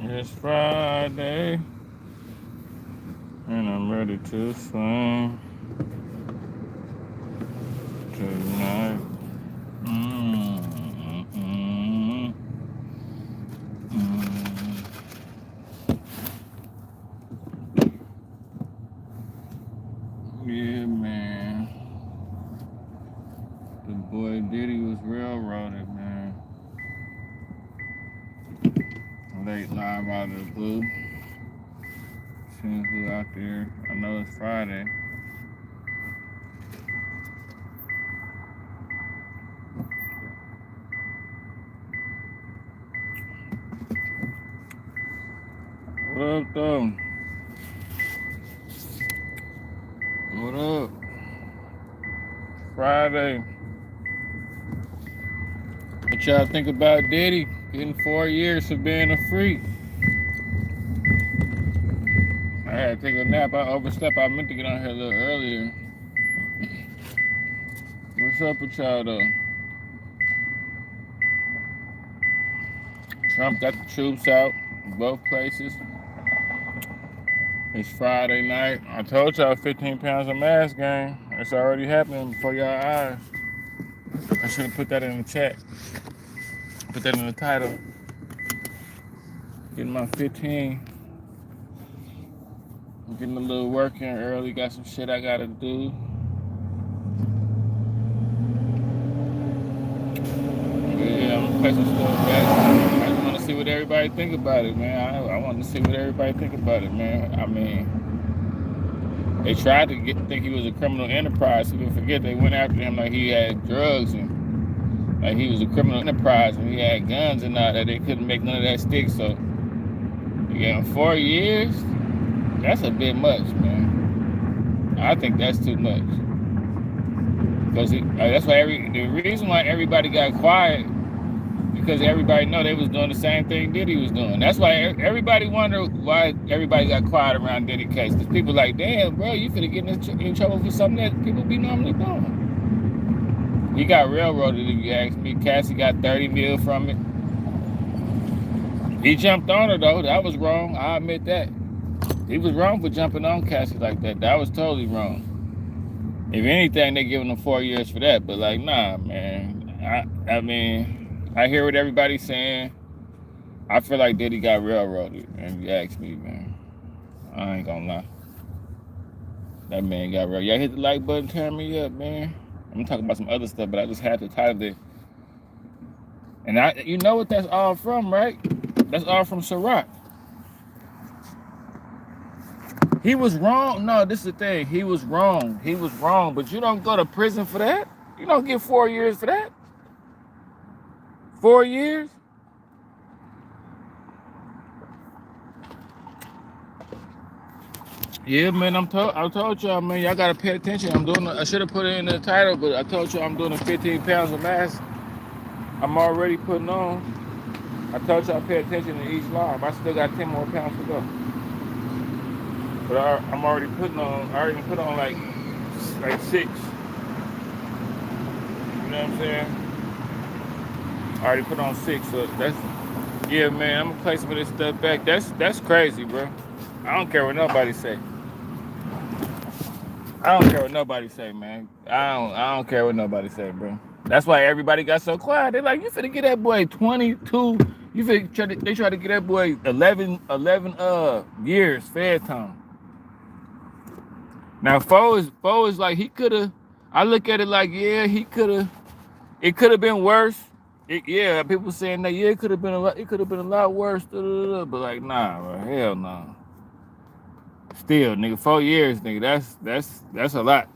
It's Friday, and I'm ready to swing tonight. Mm, mm, mm. Yeah, man. The boy Diddy was railroaded, man. Late live out of the blue. Seeing who out there. I know it's Friday. What up, though? What up? Friday. What y'all think about Diddy getting 4 years for being a freak? I had to take a nap. I overslept. I meant to get on here a little earlier. What's up with y'all though? Trump got the troops out in both places. It's Friday night. I told y'all 15 pounds of mass gang. It's already happening before y'all eyes. I should have put that in the chat. Put that in the title. Getting my 15. I'm getting a little work in early. Got some shit I gotta do. Yeah, I'm gonna play some stuff back. I just want to see what everybody think about it, man. I want to see what everybody think about it, man. I mean, they tried to think he was a criminal enterprise. People forget they went after him like he had drugs and like he was a criminal enterprise and he had guns and all that. They couldn't make none of that stick. So, yeah, 4 years, that's a bit much, man. I think that's too much. Because that's why the reason why everybody got quiet because everybody know they was doing the same thing Diddy was doing. That's why everybody wonder why everybody got quiet around Diddy case. Because people like, damn, bro, you finna get in trouble for something that people be normally doing. He got railroaded, if you ask me. Cassie got 30 mil from it. He jumped on her, though. That was wrong. I admit that. He was wrong for jumping on Cassie like that. That was totally wrong. If anything, they giving him 4 years for that. But, like, nah, man. I mean, I hear what everybody's saying. I feel like Diddy got railroaded, and you ask me, man. I ain't gonna lie. That man got railroaded. Y'all hit the like button, turn me up, man. I'm talking about some other stuff, but I just had to title it. And you know what that's all from, right? That's all from Ciroc. He was wrong. No, this is the thing. He was wrong. He was wrong, but you don't go to prison for that. You don't get 4 years for that. 4 years? Yeah, man, I told y'all, man, y'all gotta pay attention. I should have put it in the title, but I told y'all I'm doing the 15 pounds of mass. I'm already putting on. I told y'all pay attention to each live. I still got 10 more pounds to go. But I'm already putting on. I already put on like 6. You know what I'm saying? I already put on 6. So yeah, man. I'm gonna play some of this stuff back. That's crazy, bro. I don't care what nobody say. I don't care what nobody say, man. I don't care what nobody say, bro. That's why everybody got so quiet. They're like, you finna get that boy 22. They try to get that boy 11 years fed time. Now Foe is like he could have. I look at it like, yeah, he could have. It could have been worse. Yeah, people saying that, yeah, it could have been a lot. It could have been a lot worse. But like, nah, bro, hell no. Still, nigga, 4 years, nigga. That's a lot.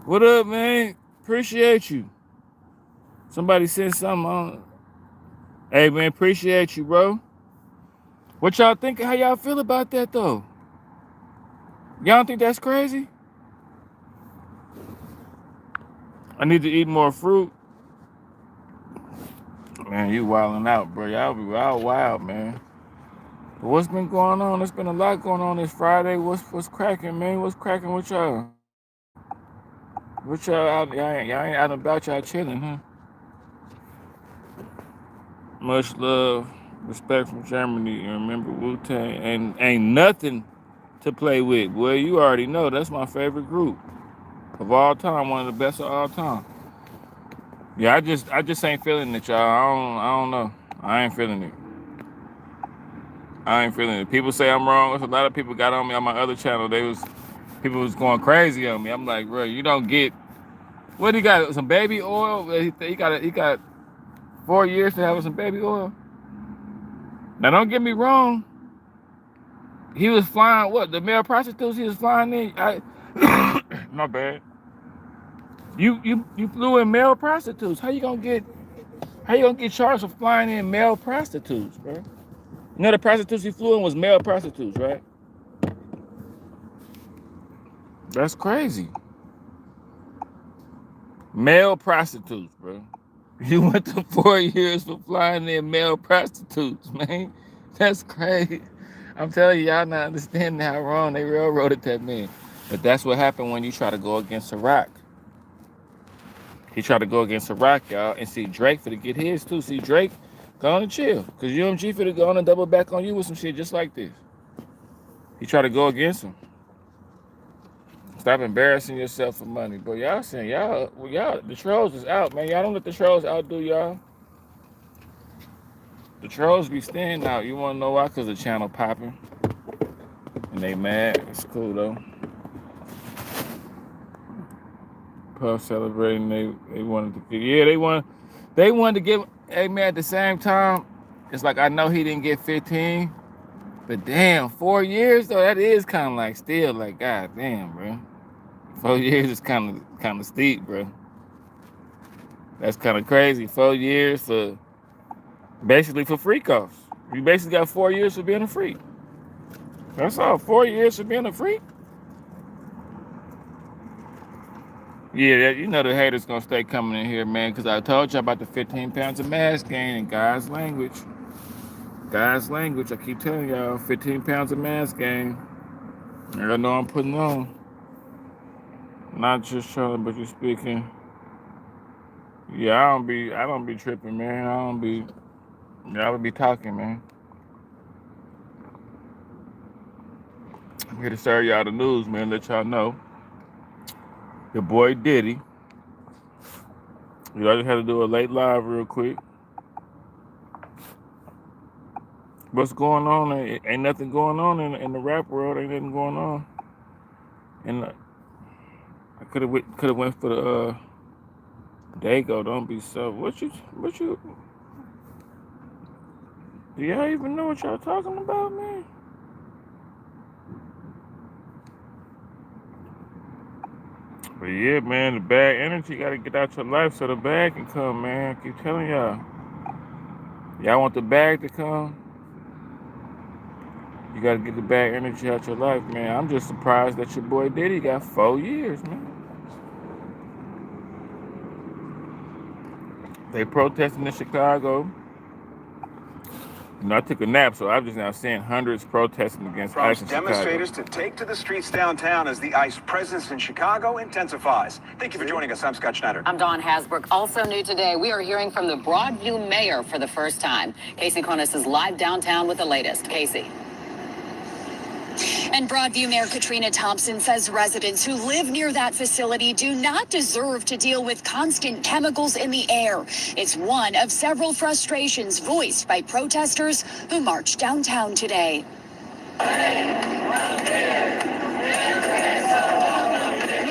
What up, man? Appreciate you. Somebody said something on. Hey, man, appreciate you, bro. What y'all think? How y'all feel about that, though? Y'all don't think that's crazy? I need to eat more fruit. Man, you wilding out, bro. Y'all be wild, man. But what's been going on? There's been a lot going on this Friday. What's cracking, man? What's cracking with y'all? What y'all out? Y'all ain't out and about. Y'all chilling, huh? Much love. Respect from Germany. And remember, Wu-Tang ain't nothing to play with. Boy, you already know that's my favorite group of all time. One of the best of all time. Yeah, I just ain't feeling it, y'all. I don't know. I ain't feeling it. I ain't feeling it. People say I'm wrong. A lot of people got on me on my other channel. People was going crazy on me. I'm like, bro, you don't get what he got? Some baby oil? He got 4 years to have some baby oil. Now don't get me wrong. He was flying what? The male prostitutes he was flying in. My bad. You flew in male prostitutes. How you gonna get charged for flying in male prostitutes, bro? You know the prostitutes he flew in was male prostitutes, right? That's crazy. Male prostitutes, bro. You went to 4 years for flying in male prostitutes, man. That's crazy. I'm telling you, y'all not understanding how wrong they railroaded that man. But that's what happened when you try to go against Iraq. He tried to go against Iraq, y'all, and see Drake for to get his too. See Drake, go on and chill. Because UMG for to go on and double back on you with some shit just like this. He tried to go against him. Stop embarrassing yourself for money. But y'all saying, y'all, the trolls is out, man. Y'all don't let the trolls outdo y'all. The trolls be staying out. You want to know why? Because the channel popping. And they mad. It's cool, though. Puff celebrating. They wanted to get, yeah, they wanted to give, hey, man, at the same time, it's like I know he didn't get 15. But damn, 4 years, though, that is kind of like still like, god damn, bro. 4 years is kind of steep, bro. That's kind of crazy. 4 years for basically for freak offs. You basically got 4 years for being a freak. That's all. 4 years for being a freak. Yeah, you know the haters gonna stay coming in here, man, because I told you about the 15 pounds of mass gain in God's language. God's language, I keep telling y'all, 15 pounds of mass gain. I know I'm putting on. Not just trying, but you speaking. Yeah, I don't be tripping, man. I would be talking, man. I'm here to serve y'all the news, man. Let y'all know. Your boy Diddy. I just had to do a late live real quick. What's going on? Ain't nothing going on in the rap world. Ain't nothing going on. And I could have went for the Dago. Don't be so. What you? Do y'all even know what y'all talking about, man? But yeah, man, the bad energy got to get out your life so the bag can come, man. I keep telling y'all. Y'all want the bag to come? You got to get the bad energy out your life, man. I'm just surprised that your boy Diddy got 4 years, man. They protesting in Chicago. You know, I took a nap, so I'm just now seeing hundreds protesting against ICE in demonstrators Chicago. to take to the streets downtown as the ICE presence in Chicago intensifies. Thank you for joining us. I'm Scott Schneider. I'm Dawn Hasbrook. Also new today, we are hearing from the Broadview mayor for the first time. Casey Conus is live downtown with the latest. Casey. And Broadview Mayor Katrina Thompson says residents who live near that facility do not deserve to deal with constant chemicals in the air. It's one of several frustrations voiced by protesters who marched downtown today.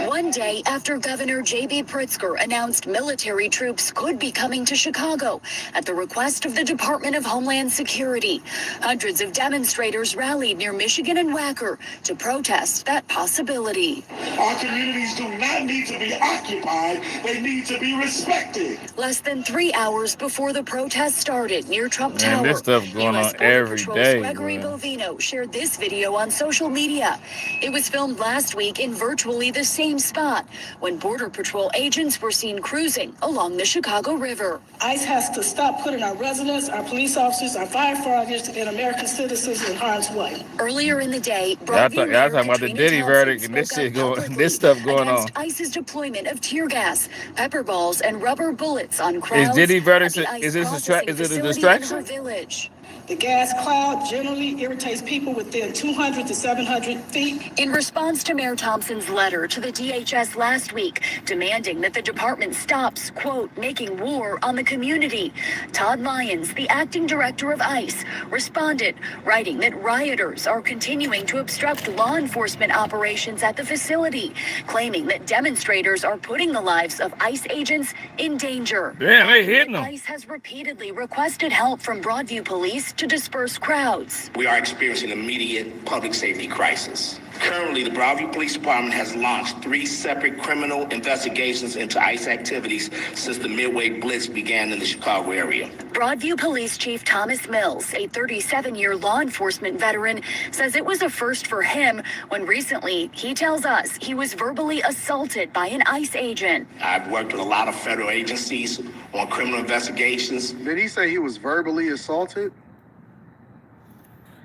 One day after Governor J.B. Pritzker announced military troops could be coming to Chicago at the request of the Department of Homeland Security, hundreds of demonstrators rallied near Michigan and Wacker to protest that possibility. Our communities do not need to be occupied, they need to be respected. Less than 3 hours before the protest started near Trump Tower, This stuff going US on Border every Patrol's day, Gregory man. Bovino shared this video on social media. It was filmed last week in virtually the same spot when Border Patrol agents were seen cruising along the Chicago River. ICE has to stop putting our residents, our police officers, our firefighters, and American citizens in harm's way. Earlier in the day, Y'all Broadview talking about the Katrina Diddy Thompson verdict and this spoke shit out going, publicly this stuff going on. against ICE's deployment of tear gas, pepper balls, and rubber bullets on Is crowds Diddy verdict? at the ICE Is this processing is it a facility in distraction? her village. The gas cloud generally irritates people within 200 to 700 feet. In response to Mayor Thompson's letter to the DHS last week, demanding that the department stops, quote, making war on the community, Todd Lyons, the acting director of ICE, responded, writing that rioters are continuing to obstruct law enforcement operations at the facility, claiming that demonstrators are putting the lives of ICE agents in danger. Damn, they hitting them. ICE has repeatedly requested help from Broadview Police to disperse crowds. We are experiencing an immediate public safety crisis. Currently, the Broadview Police Department has launched 3 separate criminal investigations into ICE activities since the Midway Blitz began in the Chicago area. Broadview Police Chief Thomas Mills, a 37-year law enforcement veteran, says it was a first for him when recently, he tells us, he was verbally assaulted by an ICE agent. I've worked with a lot of federal agencies on criminal investigations. Did he say he was verbally assaulted?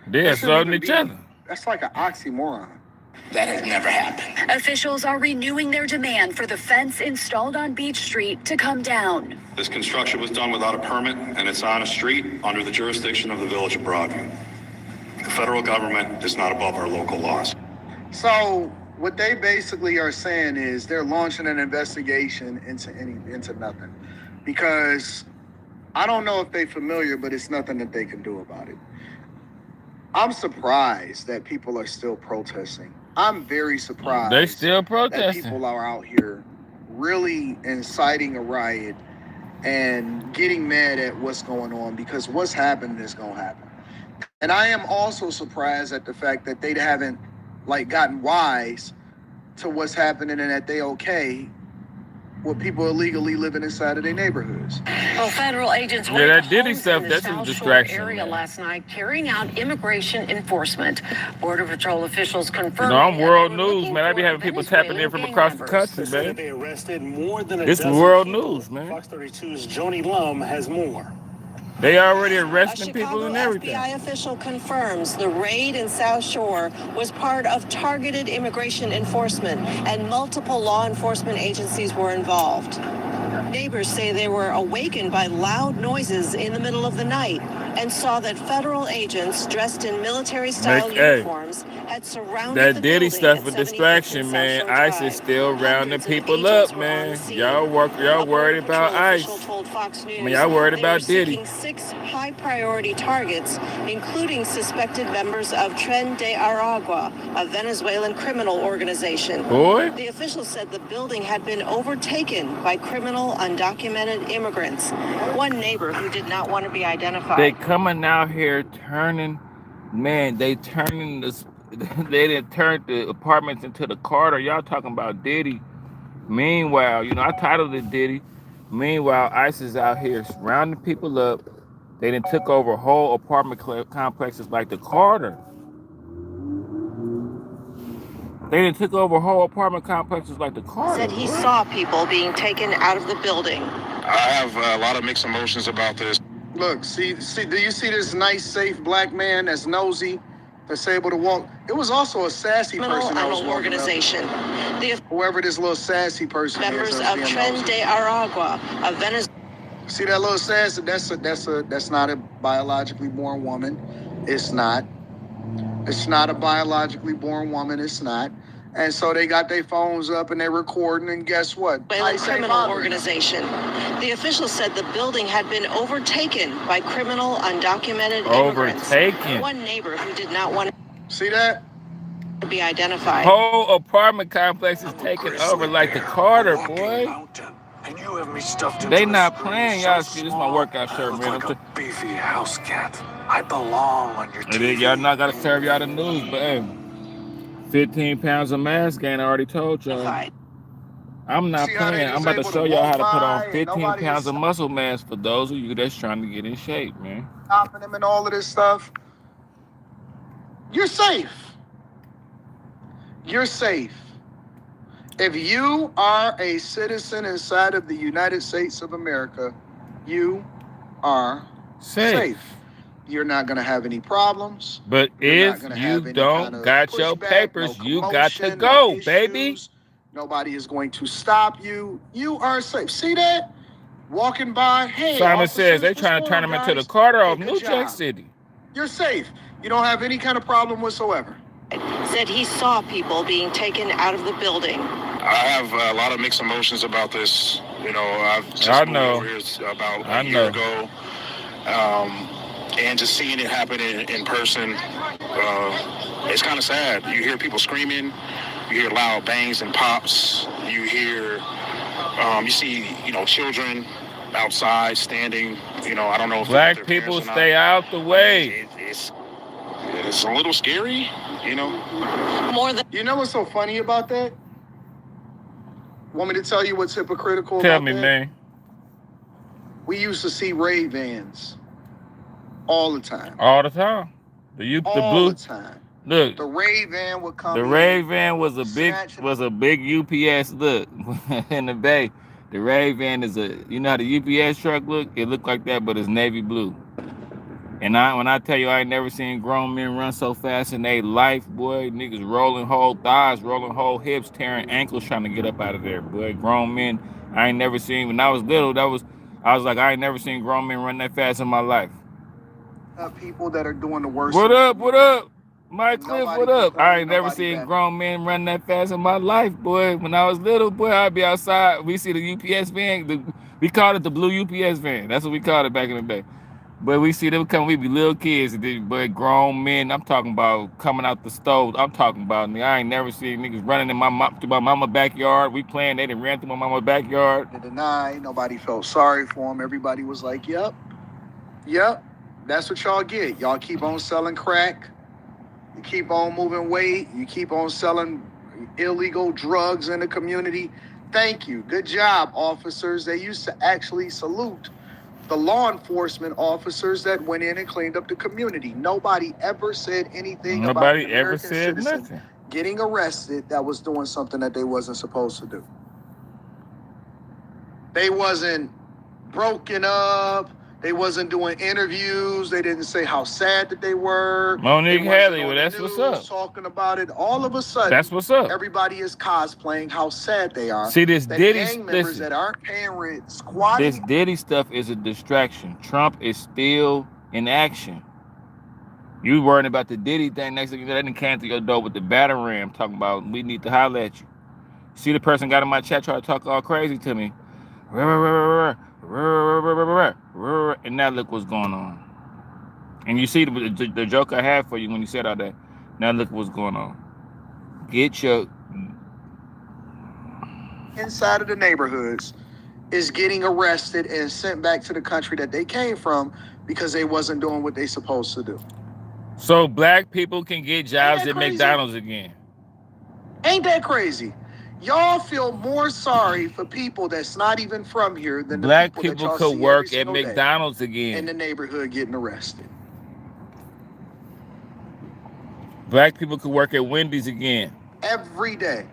They're assaulting each other. That's like an oxymoron. That has never happened. Officials are renewing their demand for the fence installed on Beach Street to come down. This construction was done without a permit, and it's on a street under the jurisdiction of the Village of Broadview. The federal government is not above our local laws. So what they basically are saying is they're launching an investigation into nothing, because I don't know if they're familiar, but it's nothing that they can do about it. I'm surprised that people are still protesting. I'm very surprised. They still protesting. That people are out here really inciting a riot and getting mad at what's going on, because what's happening is going to happen. And I am also surprised at the fact that they haven't gotten wise to what's happening and that they okay with people illegally living inside of their neighborhoods. Well, federal agents Yeah, that Diddy stuff, that's a distraction. area last night carrying out immigration enforcement. Border Patrol officials confirmed. I'm world news, man. I be having people tapping in from across the country, man. They arrested more than a This dozen world people. news, man. Fox 32's Joni Lum has more. They already arresting people and everything. FBI official confirms the raid in South Shore was part of targeted immigration enforcement, and multiple law enforcement agencies were involved. Neighbors say they were awakened by loud noises in the middle of the night and saw that federal agents dressed in military-style uniforms had surrounded that the Diddy building stuff at for 75th distraction, and man. South Shore ICE Drive. is still rounding Hundreds of people agents up, were on the man. scene. Y'all worried A about Border ICE. Patrol official told Fox News y'all worried they about were Diddy. seeking 6 high-priority targets, including suspected members of Tren de Aragua, a Venezuelan criminal organization. Boy. The officials said the building had been overtaken by criminal undocumented immigrants. One neighbor who did not want to be identified. They coming out here turning, man, they turning this, they didn't turn the apartments into the Carter. Y'all talking about Diddy. Meanwhile, I titled it Diddy. Meanwhile, ICE is out here rounding people up. They done took over whole apartment complexes like the Carter. They done took over whole apartment complexes like the Carter. Said he saw people being taken out of the building. I have a lot of mixed emotions about this. Look, see, do you see this nice, safe black man that's nosy, that's able to walk? It was also a sassy person that was walking organization. up. Whoever this little sassy person Members is. of that's being Tren nosy. de Aragua, a Venezuelan. See that little sassy? That's not a biologically born woman. It's not. It's not a biologically born woman. It's not. And so they got their phones up and they're recording, and guess what? Criminal organization. The officials said the building had been overtaken by criminal undocumented immigrants. Overtaken. One neighbor who did not want See that? to be identified. Whole apartment complex is taken over like the Carter, boy. And you have me stuffed They not playing, y'all. See, this is my workout shirt, man. like a beefy house cat. I belong on your And then y'all not gotta serve y'all the news, but hey, 15 pounds of mass gain, I already told y'all. I'm not See how they playing. I'm was about to able show to y'all how to walk put by on and 15 nobody pounds is of muscle mass for those of you that's trying to get in shape, man. Stopping them and all of this stuff. You're safe. You're safe. If you are a citizen inside of the United States of America, you are safe. You're not going to have any problems. But You're not if gonna have you any don't kind of got your pushback, papers, no you got to commotion, go, no baby. issues. Nobody is going to stop you. You are safe. See that? Walking by, hey. Simon officers, says they what's trying to going turn on, him into the guys? Carter Hey, of good New job. Jack City. You're safe. You don't have any kind of problem whatsoever. Said he saw people being taken out of the building. I have a lot of mixed emotions about this. You know, I've just moved over here about a year ago. And just seeing it happen in person, it's kind of sad. You hear people screaming, you hear loud bangs and pops, you hear, you see, you know, children outside standing, you know, I don't know if black people stay out the way. It's a little scary, you know. More than You know what's so funny about that? Want me to tell you what's hypocritical Tell about me, that? man. We used to see raid vans all the time. All the time. The blue. The time. Look, the raid van would come. The raid van was a big UPS look in the bay. The raid van is you know how the UPS truck look? It looked like that, but it's navy blue. And when I tell you I ain't never seen grown men run so fast in their life, boy, niggas rolling whole thighs, rolling whole hips, tearing ankles trying to get up out of there, boy. Grown men, I ain't never seen, when I was little, I was like, I ain't never seen grown men run that fast in my life. People that are doing the worst. What up? Mike Cliff, what up? I ain't never seen grown men run that fast in my life, boy. When I was little, boy, I'd be outside. We see the UPS van. We called it the blue UPS van. That's what we called it back in the day. But we see them come, we be little kids, but grown men. I'm talking about coming out the stove. I'm talking about, I ain't never seen niggas running through my mama's backyard. We playing, they done ran through my mama's backyard. They denied, nobody felt sorry for them. Everybody was like, yep, that's what y'all get. Y'all keep on selling crack. You keep on moving weight. You keep on selling illegal drugs in the community. Thank you. Good job, officers. They used to actually salute the law enforcement officers that went in and cleaned up the community. Nobody ever said anything about an American citizen getting arrested that was doing something that they wasn't supposed to do. They wasn't broken up. They wasn't doing interviews. They didn't say how sad that they were. Monique Haley, well, that's what's up. Talking about it. All of a sudden, that's what's up. Everybody is cosplaying how sad they are. See, this Diddy, gang members that aren't paying rent, squatting. This Diddy stuff is a distraction. Trump is still in action. You worrying about the Diddy thing, next thing you know, they didn't came to your door with the batter ram talking about we need to holler at you. See, the person got in my chat trying to talk all crazy to me. And now look what's going on. And you see the joke I had for you when you said all that. Now look what's going on. Get your inside of the neighborhoods is getting arrested and sent back to the country that they came from because they wasn't doing what they supposed to do. So black people can get jobs at McDonald's again. Ain't that crazy? Y'all feel more sorry for people that's not even from here than black the people could work at McDonald's again in the neighborhood getting arrested. Black people could work at Wendy's again every day.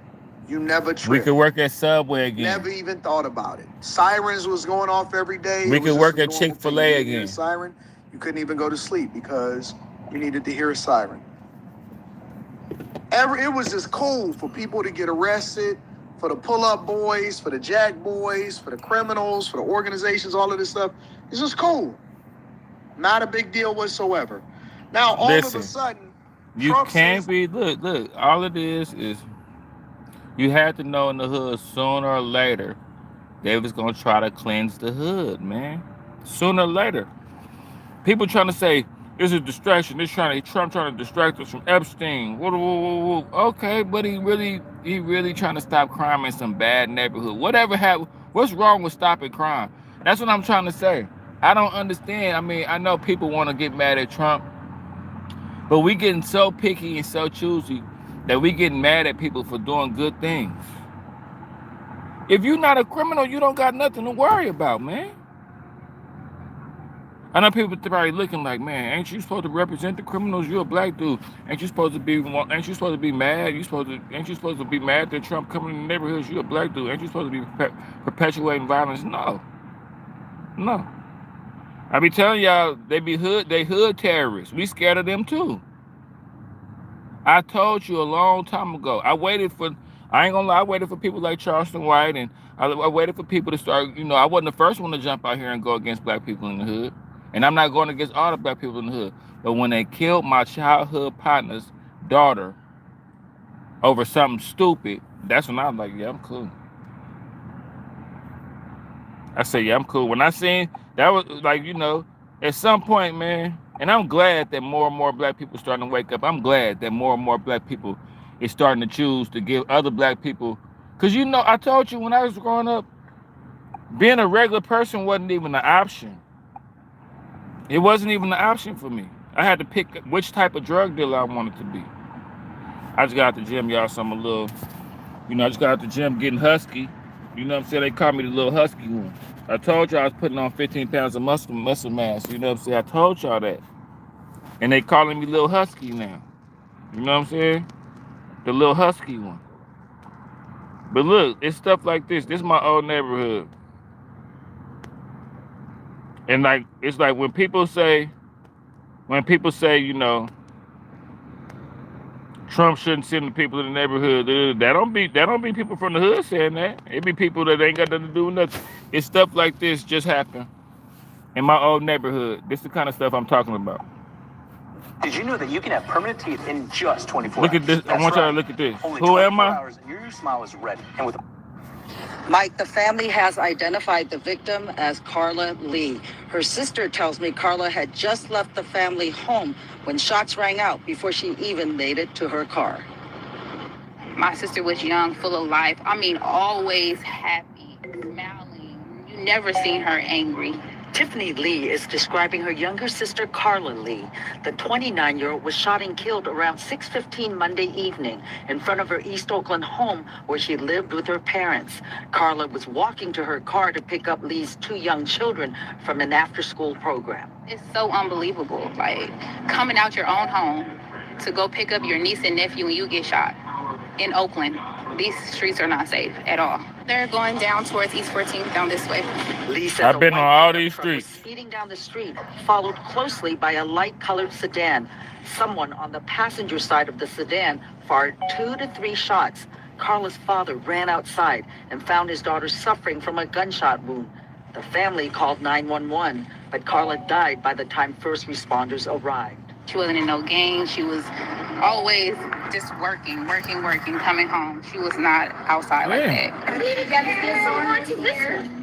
You never tripped. We could work at Subway again. Never even thought about it. Sirens was going off every day. We could work at Chick-fil-A again. Siren, you couldn't even go to sleep because you needed to hear a siren. It was just cool for people to get arrested, for the pull-up boys, for the jack boys, for the criminals, for the organizations, all of this stuff. It's just cool. Not a big deal whatsoever. Now, all of a sudden, you can't be, look, all it is you had to know in the hood sooner or later they was going to try to cleanse the hood, man. Sooner or later. People trying to say, it's a distraction. Trump trying to distract us from Epstein. Whoa. Okay, but he really trying to stop crime in some bad neighborhood. What's wrong with stopping crime? That's what I'm trying to say. I don't understand. I mean, I know people want to get mad at Trump, but we getting so picky and so choosy that we getting mad at people for doing good things. If you're not a criminal, you don't got nothing to worry about, man. I know people probably looking like, man, ain't you supposed to represent the criminals? You're a black dude. Ain't you supposed to be mad? Ain't you supposed to be mad that Trump coming in the neighborhoods? You're a black dude. Ain't you supposed to be perpetuating violence? No. I be telling y'all, they hood terrorists. We scared of them too. I told you a long time ago. I ain't gonna lie, I waited for people like Charleston White, and I waited for people to start, I wasn't the first one to jump out here and go against black people in the hood. And I'm not going against all the black people in the hood. But when they killed my childhood partner's daughter over something stupid, that's when I was like, yeah, I'm cool. I said, yeah, I'm cool. When I seen that was like, you know, at some point, man, and I'm glad that more and more black people starting to wake up. I'm glad that more and more black people is starting to choose to give other black people, because, you know, I told you when I was growing up, being a regular person wasn't even an option. It wasn't even an option for me. I had to pick which type of drug dealer I wanted to be. I just got out the gym, y'all, so I'm a little, you know, I just got out the gym getting husky. You know what I'm saying? They call me the little husky one. I told y'all I was putting on 15 pounds of muscle mass. You know what I'm saying? I told y'all that. And they calling me little husky now. You know what I'm saying? The little husky one. But look, it's stuff like this. This is my old neighborhood. And like, it's like when people say, you know, Trump shouldn't send the people in the neighborhood, that don't be people from the hood saying that. It be people that ain't got nothing to do with nothing. It's stuff like this just happened in my old neighborhood. This is the kind of stuff I'm talking about. Did you know that you can have permanent teeth in just 24 Look hours? at this. I want y'all to look at this. Only Who am 24 I? hours and your smile is red. And with Mike, the family has identified the victim as Carla Lee. Her sister tells me Carla had just left the family home when shots rang out before she even made it to her car. My sister was young, full of life. I mean, always happy, smiling. You never seen her angry. Tiffany Lee is describing her younger sister, Carla Lee. The 29-year-old was shot and killed around 6:15 Monday evening in front of her East Oakland home where she lived with her parents. Carla was walking to her car to pick up Lee's 2 young children from an after-school program. It's so unbelievable, like coming out your own home to go pick up your niece and nephew and you get shot in Oakland. These streets are not safe at all. They're going down towards East 14th down this way. Lee says I've been on all these truck was speeding down the street, followed closely by a light-colored sedan. Someone on the passenger side of the sedan fired 2 to 3 shots. Carla's father ran outside and found his daughter suffering from a gunshot wound. The family called 911, but Carla died by the time first responders arrived. She wasn't in no gang. She was always just working, coming home. She was not outside like that.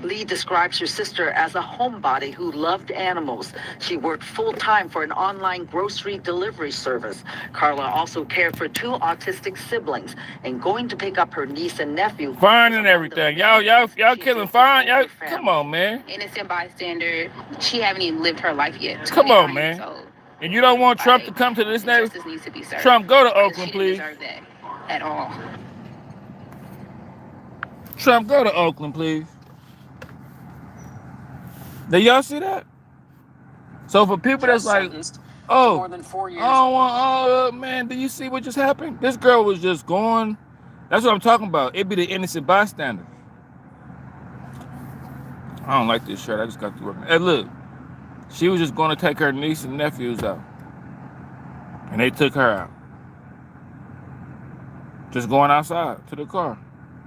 Lee describes her sister as a homebody who loved animals. She worked full-time for an online grocery delivery service. Carla also cared for 2 autistic siblings, and going to pick up her niece and nephew. Fine and everything. Y'all killing fine. Y'all, come on, man. Innocent bystander. She haven't even lived her life yet. Come on, man. And you don't want Trump to come to this neighborhood? Trump, go to Oakland, please. She didn't deserve that at all. Trump, go to Oakland, please. Did y'all see that? So for people that's like, oh, more than 4 years. oh, man, do you see what just happened? This girl was just going. That's what I'm talking about. It be the innocent bystander. I don't like this shirt. I just got to work. Hey, look. She was just going to take her niece and nephews out. And they took her out. Just going outside to the car.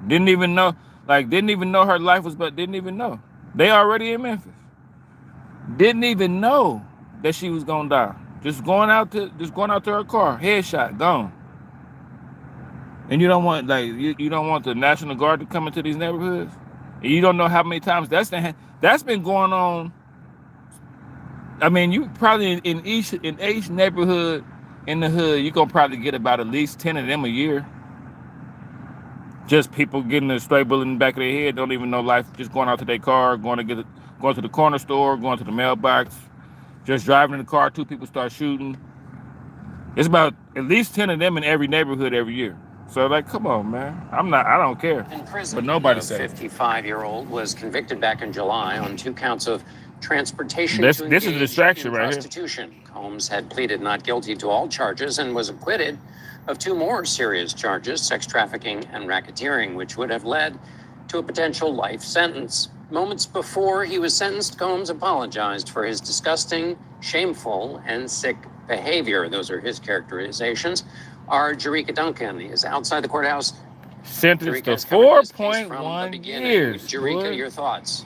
Didn't even know her life was, but didn't even know. They already in Memphis. Didn't even know that she was going to die. Just going out to her car. Headshot, gone. And you don't want, you don't want the National Guard to come into these neighborhoods? And you don't know how many times that's been going on. I mean, you probably in each neighborhood in the hood, you're gonna probably get about at least 10 of them a year. Just people getting a stray bullet in the back of their head, don't even know life, just going out to their car, going to the corner store, going to the mailbox, just driving in the car, 2 people start shooting. It's about at least 10 of them in every neighborhood every year. So come on, man. I don't care. In prison, but nobody said. The 55-year-old was convicted back in July on 2 counts of transportation this to is a distraction in right prostitution. Here. Combs had pleaded not guilty to all charges and was acquitted of 2 more serious charges, sex trafficking and racketeering, which would have led to a potential life sentence. Moments before he was sentenced, Combs apologized for his disgusting, shameful, and sick behavior. Those are his characterizations. Our Jerika Duncan is outside the courthouse. Sentenced to 4.1 years. Jerika, your thoughts?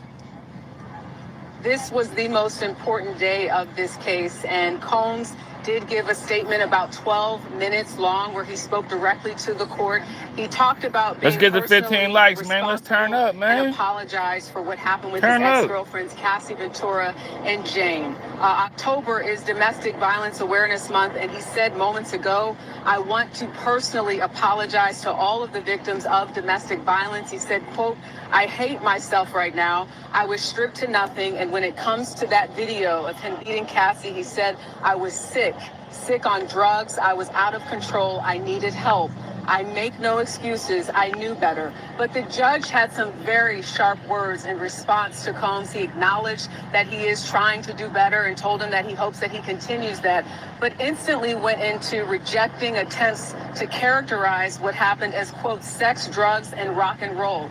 This was the most important day of this case, and Combs did give a statement about 12 minutes long where he spoke directly to the court. He talked about being Let's get to 15 likes, man. Let's turn up, man. And apologize for what happened with Turn his up. ex-girlfriends, Cassie Ventura and Jane. October is Domestic Violence Awareness Month, and he said moments ago, I want to personally apologize to all of the victims of domestic violence. He said, quote, I hate myself right now. I was stripped to nothing. And when it comes to that video of him beating Cassie, he said, I was sick on drugs. I was out of control. I needed help. I make no excuses. I knew better. But the judge had some very sharp words in response to Combs. He acknowledged that he is trying to do better and told him that he hopes that he continues that, but instantly went into rejecting attempts to characterize what happened as, quote, sex, drugs, and rock and roll.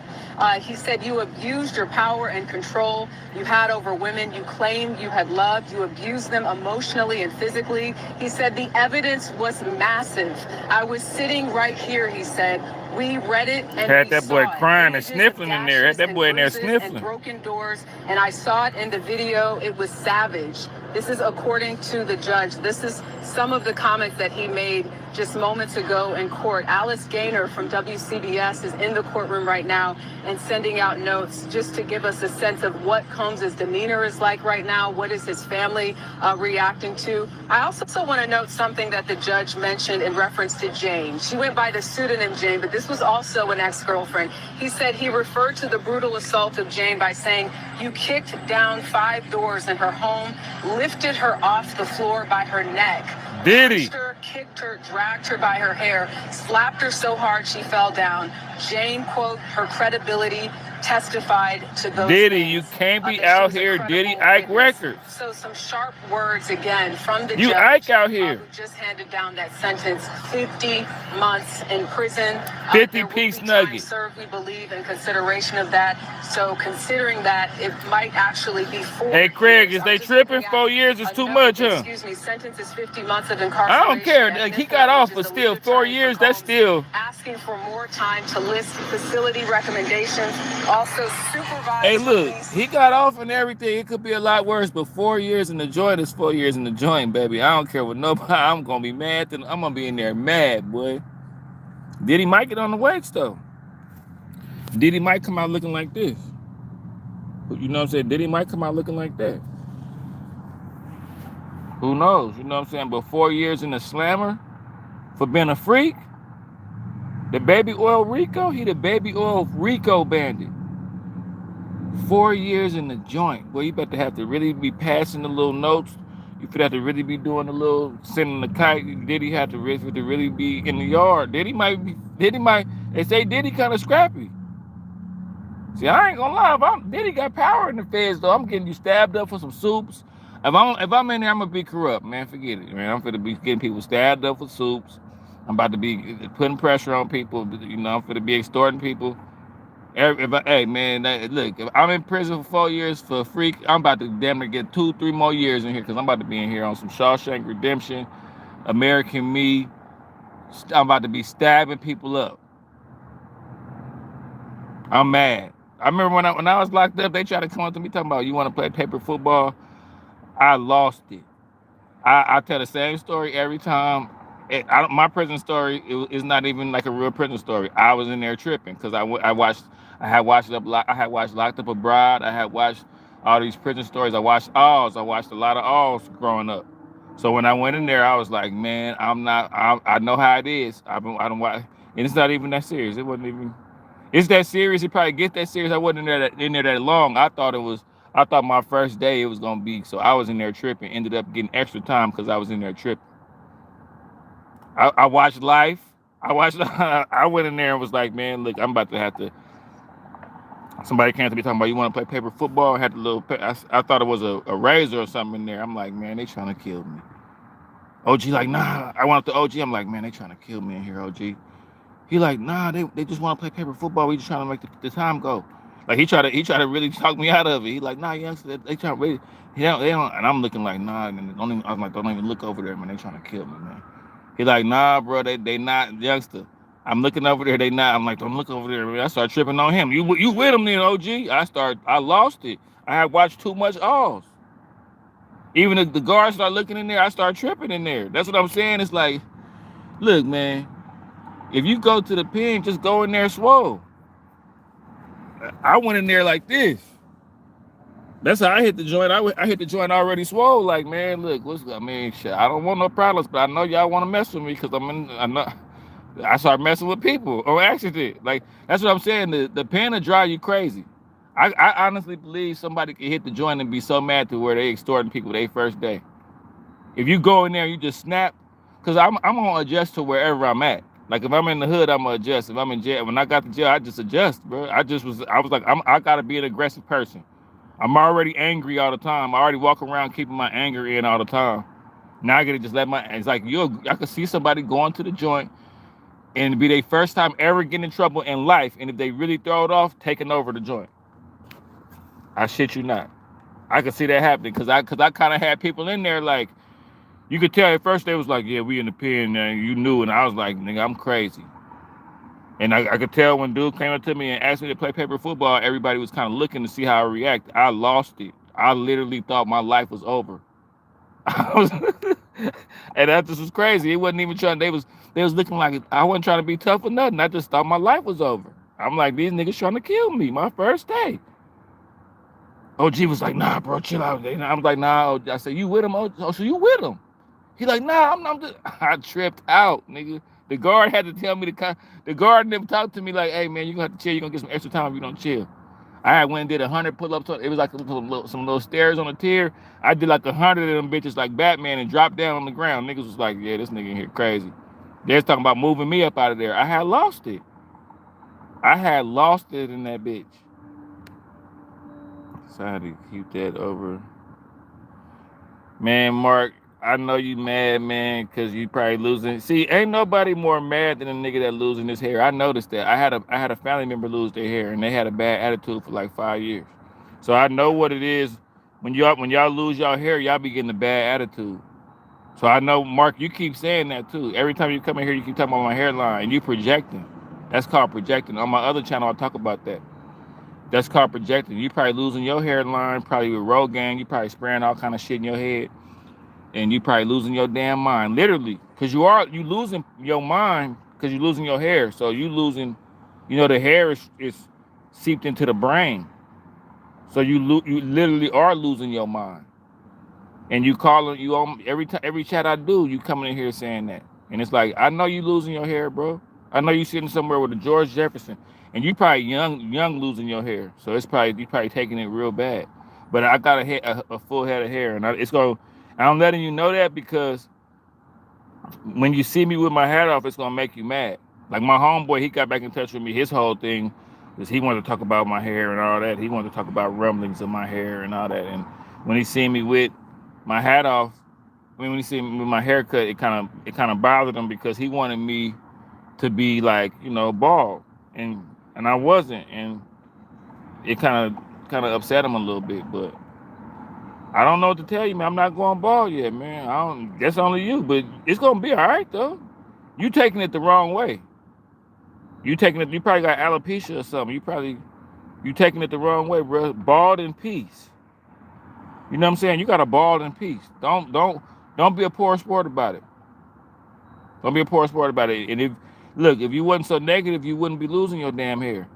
He said, you abused your power and control you had over women you claimed you had loved. You abused them emotionally and physically. He said the evidence was massive. I was sitting right here, he said. We read it and had we that boy saw crying it. and sniffling in there. Had that boy in there sniffling. And broken doors, and I saw it in the video. It was savage. This is according to the judge. This is some of the comments that he made just moments ago in court. Alice Gaynor from WCBS is in the courtroom right now and sending out notes just to give us a sense of what Combs' demeanor is like right now. What is his family reacting to? I also want to note something that the judge mentioned in reference to Jane. She went by the pseudonym Jane, but this was also an ex-girlfriend. He said he referred to the brutal assault of Jane by saying, you kicked down 5 doors in her home, lifted her off the floor by her neck. Diddy. Punched her, kicked her, dragged her by her hair, slapped her so hard she fell down. Jane, quote, her credibility testified to those Diddy, things. you can't be out here, Diddy Ike Records. So some sharp words again from the you judge. Ike out here. Who just handed down that sentence, 50 months in prison. 50-piece nugget. Served, we believe, in consideration of that. So considering that, it might actually be 4 Hey, Craig, years. is they tripping? 4 years is too much, huh? Excuse me, sentence is 50 months of incarceration. I don't care. Like, he got off, but still, 4 years, that's still. Asking for more time to list facility recommendations. Also supervise. Hey, look, he got off and everything. It could be a lot worse, but 4 years in the joint is 4 years in the joint, baby. I don't care what nobody. I'm gonna be mad. I'm gonna be in there mad, boy. Diddy might get on the weights though. Diddy might come out looking like this. You know what I'm saying? Diddy might come out looking like that. Who knows? You know what I'm saying? But 4 years in the slammer for being a freak. The baby oil Rico, he the baby oil Rico bandit. 4 years in the joint. Boy, you better have to really be passing the little notes. You better have to really be doing the little sending the kite. Diddy have to really be in the yard. Diddy might, they say Diddy kind of scrappy. See, I ain't gonna lie, Diddy got power in the feds though. I'm getting you stabbed up for some soups. If I'm in there, I'm gonna be corrupt, man. Forget it, man. I'm gonna be getting people stabbed up for soups. I'm about to be putting pressure on people. You know, I'm gonna be extorting people. Hey, man, look, if I'm in prison for 4 years for a freak, I'm about to damn near get 2-3 more years in here because I'm about to be in here on some Shawshank Redemption, American Me. I'm about to be stabbing people up. I'm mad. I remember when I was locked up, they tried to come up to me talking about, you want to play paper football? I lost it. I tell the same story every time. My prison story is not even like a real prison story. I was in there tripping because I had watched Locked Up Abroad. I had watched all these prison stories. I watched Alls. I watched a lot of Alls growing up. So when I went in there, I was like, man, I know how it is. I don't watch, and it's not even that serious. It wasn't even. It's that serious. It probably gets that serious. I wasn't in there that long. I thought my first day it was gonna be. So I was in there tripping. Ended up getting extra time because I was in there tripping. I watched Life. I went in there and was like, man, look, I'm about to have to. Somebody came to me talking about, you want to play paper football? I had the little. I thought it was a razor or something in there. I'm like, man, they trying to kill me. OG like, nah. I went up to OG. I'm like, man, they trying to kill me in here, OG. He like, nah, they just want to play paper football. We just trying to make the time go. Like he tried to really talk me out of it. He like, nah, youngster, they trying to really, they don't. And I'm looking like, nah. And I was like, don't even look over there, man. They trying to kill me, man. He like, nah, bro, they not, youngster. I'm looking over there, they not. I'm like, don't look over there, man. I start tripping on him. You with him then, OG? I lost it. I had watched too much Oz. Even if the guards start looking in there, I start tripping in there. That's what I'm saying. It's like, look, man, if you go to the pen, just go in there swole. I went in there like this. That's how I hit the joint. I hit the joint already swole. Like, man, look, shit, I don't want no problems, but I know y'all want to mess with me because I start messing with people on accident. Like, that's what I'm saying. The pen will drive you crazy. I honestly believe somebody could hit the joint and be so mad to where they extorting people their first day. If you go in there and you just snap, because I'm gonna adjust to wherever I'm at. Like if I'm in the hood, I'm gonna adjust. If I'm in jail, when I got to jail, I just adjust, bro. I was like, I gotta be an aggressive person. I'm already angry all the time. I already walk around keeping my anger in all the time. Now I gotta just it's like I could see somebody going to the joint and be their first time ever getting in trouble in life, and if they really throw it off, taking over the joint. I shit you not. I could see that happening because I kind of had people in there like, you could tell at first they was like, yeah, we in the pen, and you knew, and I was like, nigga, I'm crazy. And I could tell when dude came up to me and asked me to play paper football, everybody was kind of looking to see how I react. I lost it. I literally thought my life was over. And that just was crazy. It wasn't even trying. They was looking like I wasn't trying to be tough or nothing. I just thought my life was over. I'm like, these niggas trying to kill me my first day. OG was like, nah, bro, chill out. And I was like, nah. I said, you with him? Oh, so you with him? He like, nah, I'm just. I tripped out, nigga. The guard had to tell me the guard never talked to me like, hey man, you gonna have to chill. You gonna get some extra time if you don't chill. I had went and did 100 pull-ups. It was like some little stairs on a tier. I did like 100 of them bitches like Batman and dropped down on the ground. Niggas was like, yeah, this nigga in here crazy. They was talking about moving me up out of there. I had lost it. I had lost it in that bitch. So I had to keep that over. Man, Mark, I know you mad, man, because you probably losing. See, ain't nobody more mad than a nigga that losing his hair. I noticed that. I had a family member lose their hair, and they had a bad attitude for like 5 years. So I know what it is. When y'all lose y'all hair, y'all be getting a bad attitude. So I know, Mark, you keep saying that too. Every time you come in here, you keep talking about my hairline, and you projecting. That's called projecting. On my other channel, I talk about that. That's called projecting. You probably losing your hairline, probably with Rogaine. You probably spraying all kind of shit in your head. And you probably losing your damn mind, literally, because you losing your mind because you losing your hair. So you losing, the hair is seeped into the brain. So you literally are losing your mind. And you calling every chat I do, you coming in here saying that, and it's like, I know you losing your hair, bro. I know you sitting somewhere with a George Jefferson, and you probably young losing your hair. So you probably taking it real bad. But I got a full head of hair, and I'm letting you know that because when you see me with my hat off, it's gonna make you mad. Like my homeboy, he got back in touch with me. His whole thing is he wanted to talk about my hair and all that. He wanted to talk about rumblings of my hair and all that. And when he seen me with my hat off, when he seen me with my haircut, it kind of bothered him because he wanted me to be like, bald, and I wasn't, and it kind of upset him a little bit. But I don't know what to tell you, man. I'm not going bald yet, man. That's only you, but it's gonna be all right though. You taking it the wrong way. You probably got alopecia or something. You taking it the wrong way, bro. Bald in peace. You know what I'm saying? You got a bald in peace. Don't be a poor sport about it. Don't be a poor sport about it. And if you wasn't so negative, you wouldn't be losing your damn hair.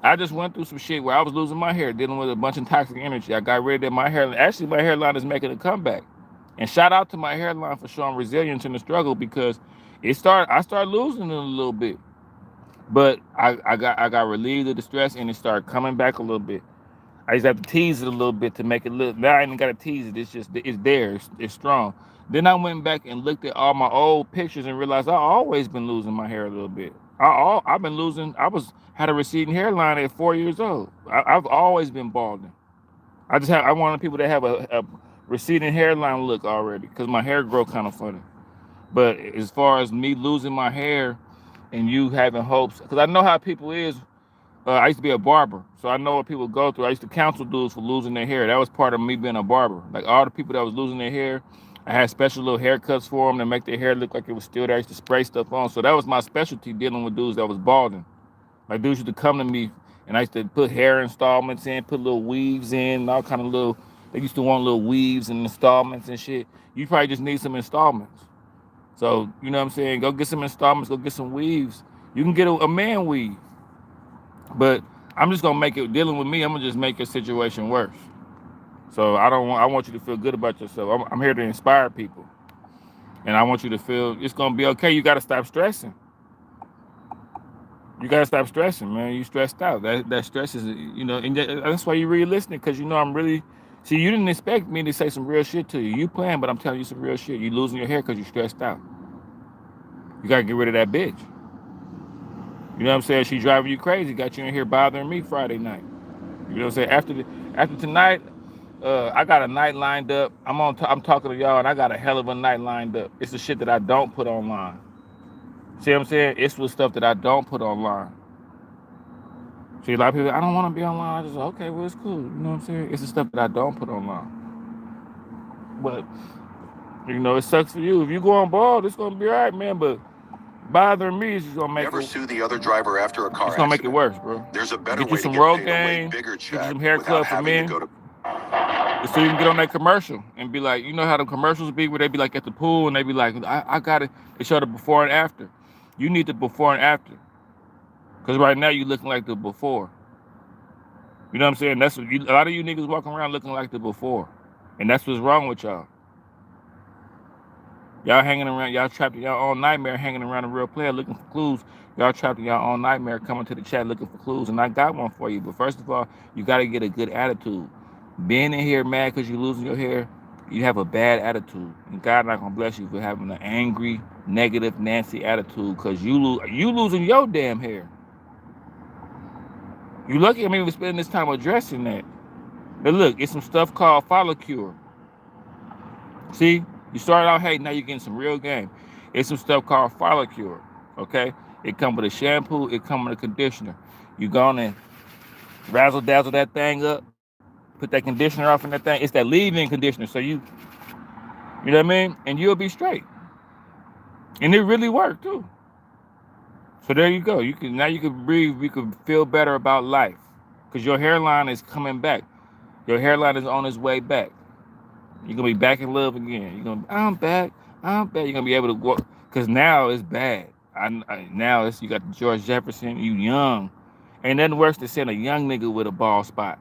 I just went through some shit where I was losing my hair, dealing with a bunch of toxic energy. I got rid of my hairline. Actually, my hairline is making a comeback. And shout out to my hairline for showing resilience in the struggle because I started losing it a little bit. But I got relieved of the stress and it started coming back a little bit. I just have to tease it a little bit to make it look. Now I ain't got to tease it. It's there. It's strong. Then I went back and looked at all my old pictures and realized I've always been losing my hair a little bit. I've been losing. Had a receding hairline at 4 years old. I've always been balding. I wanted people to have a receding hairline look already because my hair grow kind of funny. But as far as me losing my hair and you having hopes, because I know how people is. I used to be a barber, so I know what people go through. I used to counsel dudes for losing their hair. That was part of me being a barber. Like all the people that was losing their hair, I had special little haircuts for them to make their hair look like it was still there. I used to spray stuff on. So that was my specialty, dealing with dudes that was balding. Like dudes used to come to me And I used to put hair installments in, put little weaves in, all kind of little. They used to want little weaves and installments and shit. You probably just need some installments. So you know what I'm saying? Go get some installments. Go get some weaves. You can get a man weave. But I'm just gonna make it dealing with me. I'm gonna just make your situation worse. So I don't want. I want you to feel good about yourself. I'm here to inspire people, and I want you to feel it's gonna be okay. You gotta stop stressing. You gotta stop stressing, man. You stressed out. That stress is, you know, and that's why you're really listening, because you know I'm really. See, you didn't expect me to say some real shit to you. You playing, but I'm telling you some real shit. You losing your hair because you stressed out. You gotta get rid of that bitch. You know what I'm saying? She driving you crazy. Got you in here bothering me Friday night. You know what I'm saying? After tonight, I got a night lined up. I'm talking to y'all, and I got a hell of a night lined up. It's the shit that I don't put online. See what I'm saying? It's the stuff that I don't put online. See, a lot of people, I don't want to be online. I just okay, well, it's cool. You know what I'm saying? It's the stuff that I don't put online. But you know, it sucks for you. If you go on bald, it's gonna be all right, man. But bothering me is just gonna make Never sue the other driver after a car it's gonna make it accident. worse, bro. There's a better Get you way to some get road paid a way game, bigger get you check some hair without club for having to men. go to. So you can get on that commercial and be like, you know how the commercials be where they be like at the pool and they be like, I got it. They show the before and after. You need the before and after. Because right now you looking like the before. You know what I'm saying? That's what a lot of you niggas walking around looking like the before. And that's what's wrong with y'all. Y'all hanging around, y'all trapped in y'all own nightmare, hanging around a real player looking for clues. Y'all trapped in y'all own nightmare, coming to the chat looking for clues. And I got one for you. But first of all, you got to get a good attitude. Being in here mad because you're losing your hair, you have a bad attitude. And God not going to bless you for having an angry, negative, nasty attitude because you losing your damn hair. You lucky I'm even spending this time addressing that. But look, it's some stuff called follicule. See? You started out hating, now you're getting some real game. It's some stuff called follicule, okay? It come with a shampoo, it come with a conditioner. You go on and razzle dazzle that thing up, put that conditioner off in that thing. It's that leave-in conditioner, so you know what I mean? And you'll be straight. And it really worked too. So there you go. You can breathe, you can feel better about life. Because your hairline is coming back. Your hairline is on its way back. You're gonna be back in love again. You're gonna, I'm back. You're gonna be able to walk, because now it's bad. Now it's, you got George Jefferson. You young, ain't nothing worse than seeing a young nigga with a bald spot.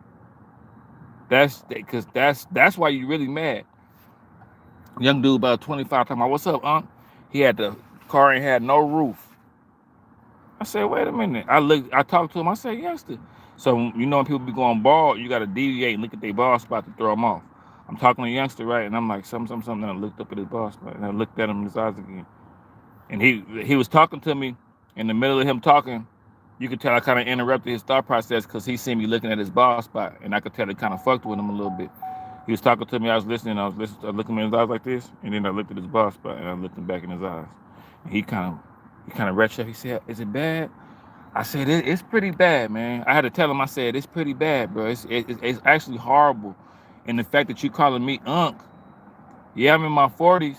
That's why you really mad. Young dude about 25 talking about, what's up, Unc? He had the car and had no roof. I said, wait a minute. I talked to him. I said, youngster. So you know when people be going bald, you gotta deviate and look at their bald spot to throw them off. I'm talking to a youngster, right? And I'm like, something. And I looked up at his bald spot and I looked at him in his eyes again. And he was talking to me. In the middle of him talking, you could tell I kind of interrupted his thought process because he seen me looking at his bald spot, and I could tell it kind of fucked with him a little bit. He was talking to me, I was listening, I looked him in his eyes like this, and then I looked at his bald spot, and I looked him back in his eyes. And he kind of retched up. He said, "Is it bad?" I said, "It's pretty bad, man." I had to tell him. I said, "It's pretty bad, bro. It's actually horrible." And the fact that you calling me Unc, yeah, I'm in my 40s.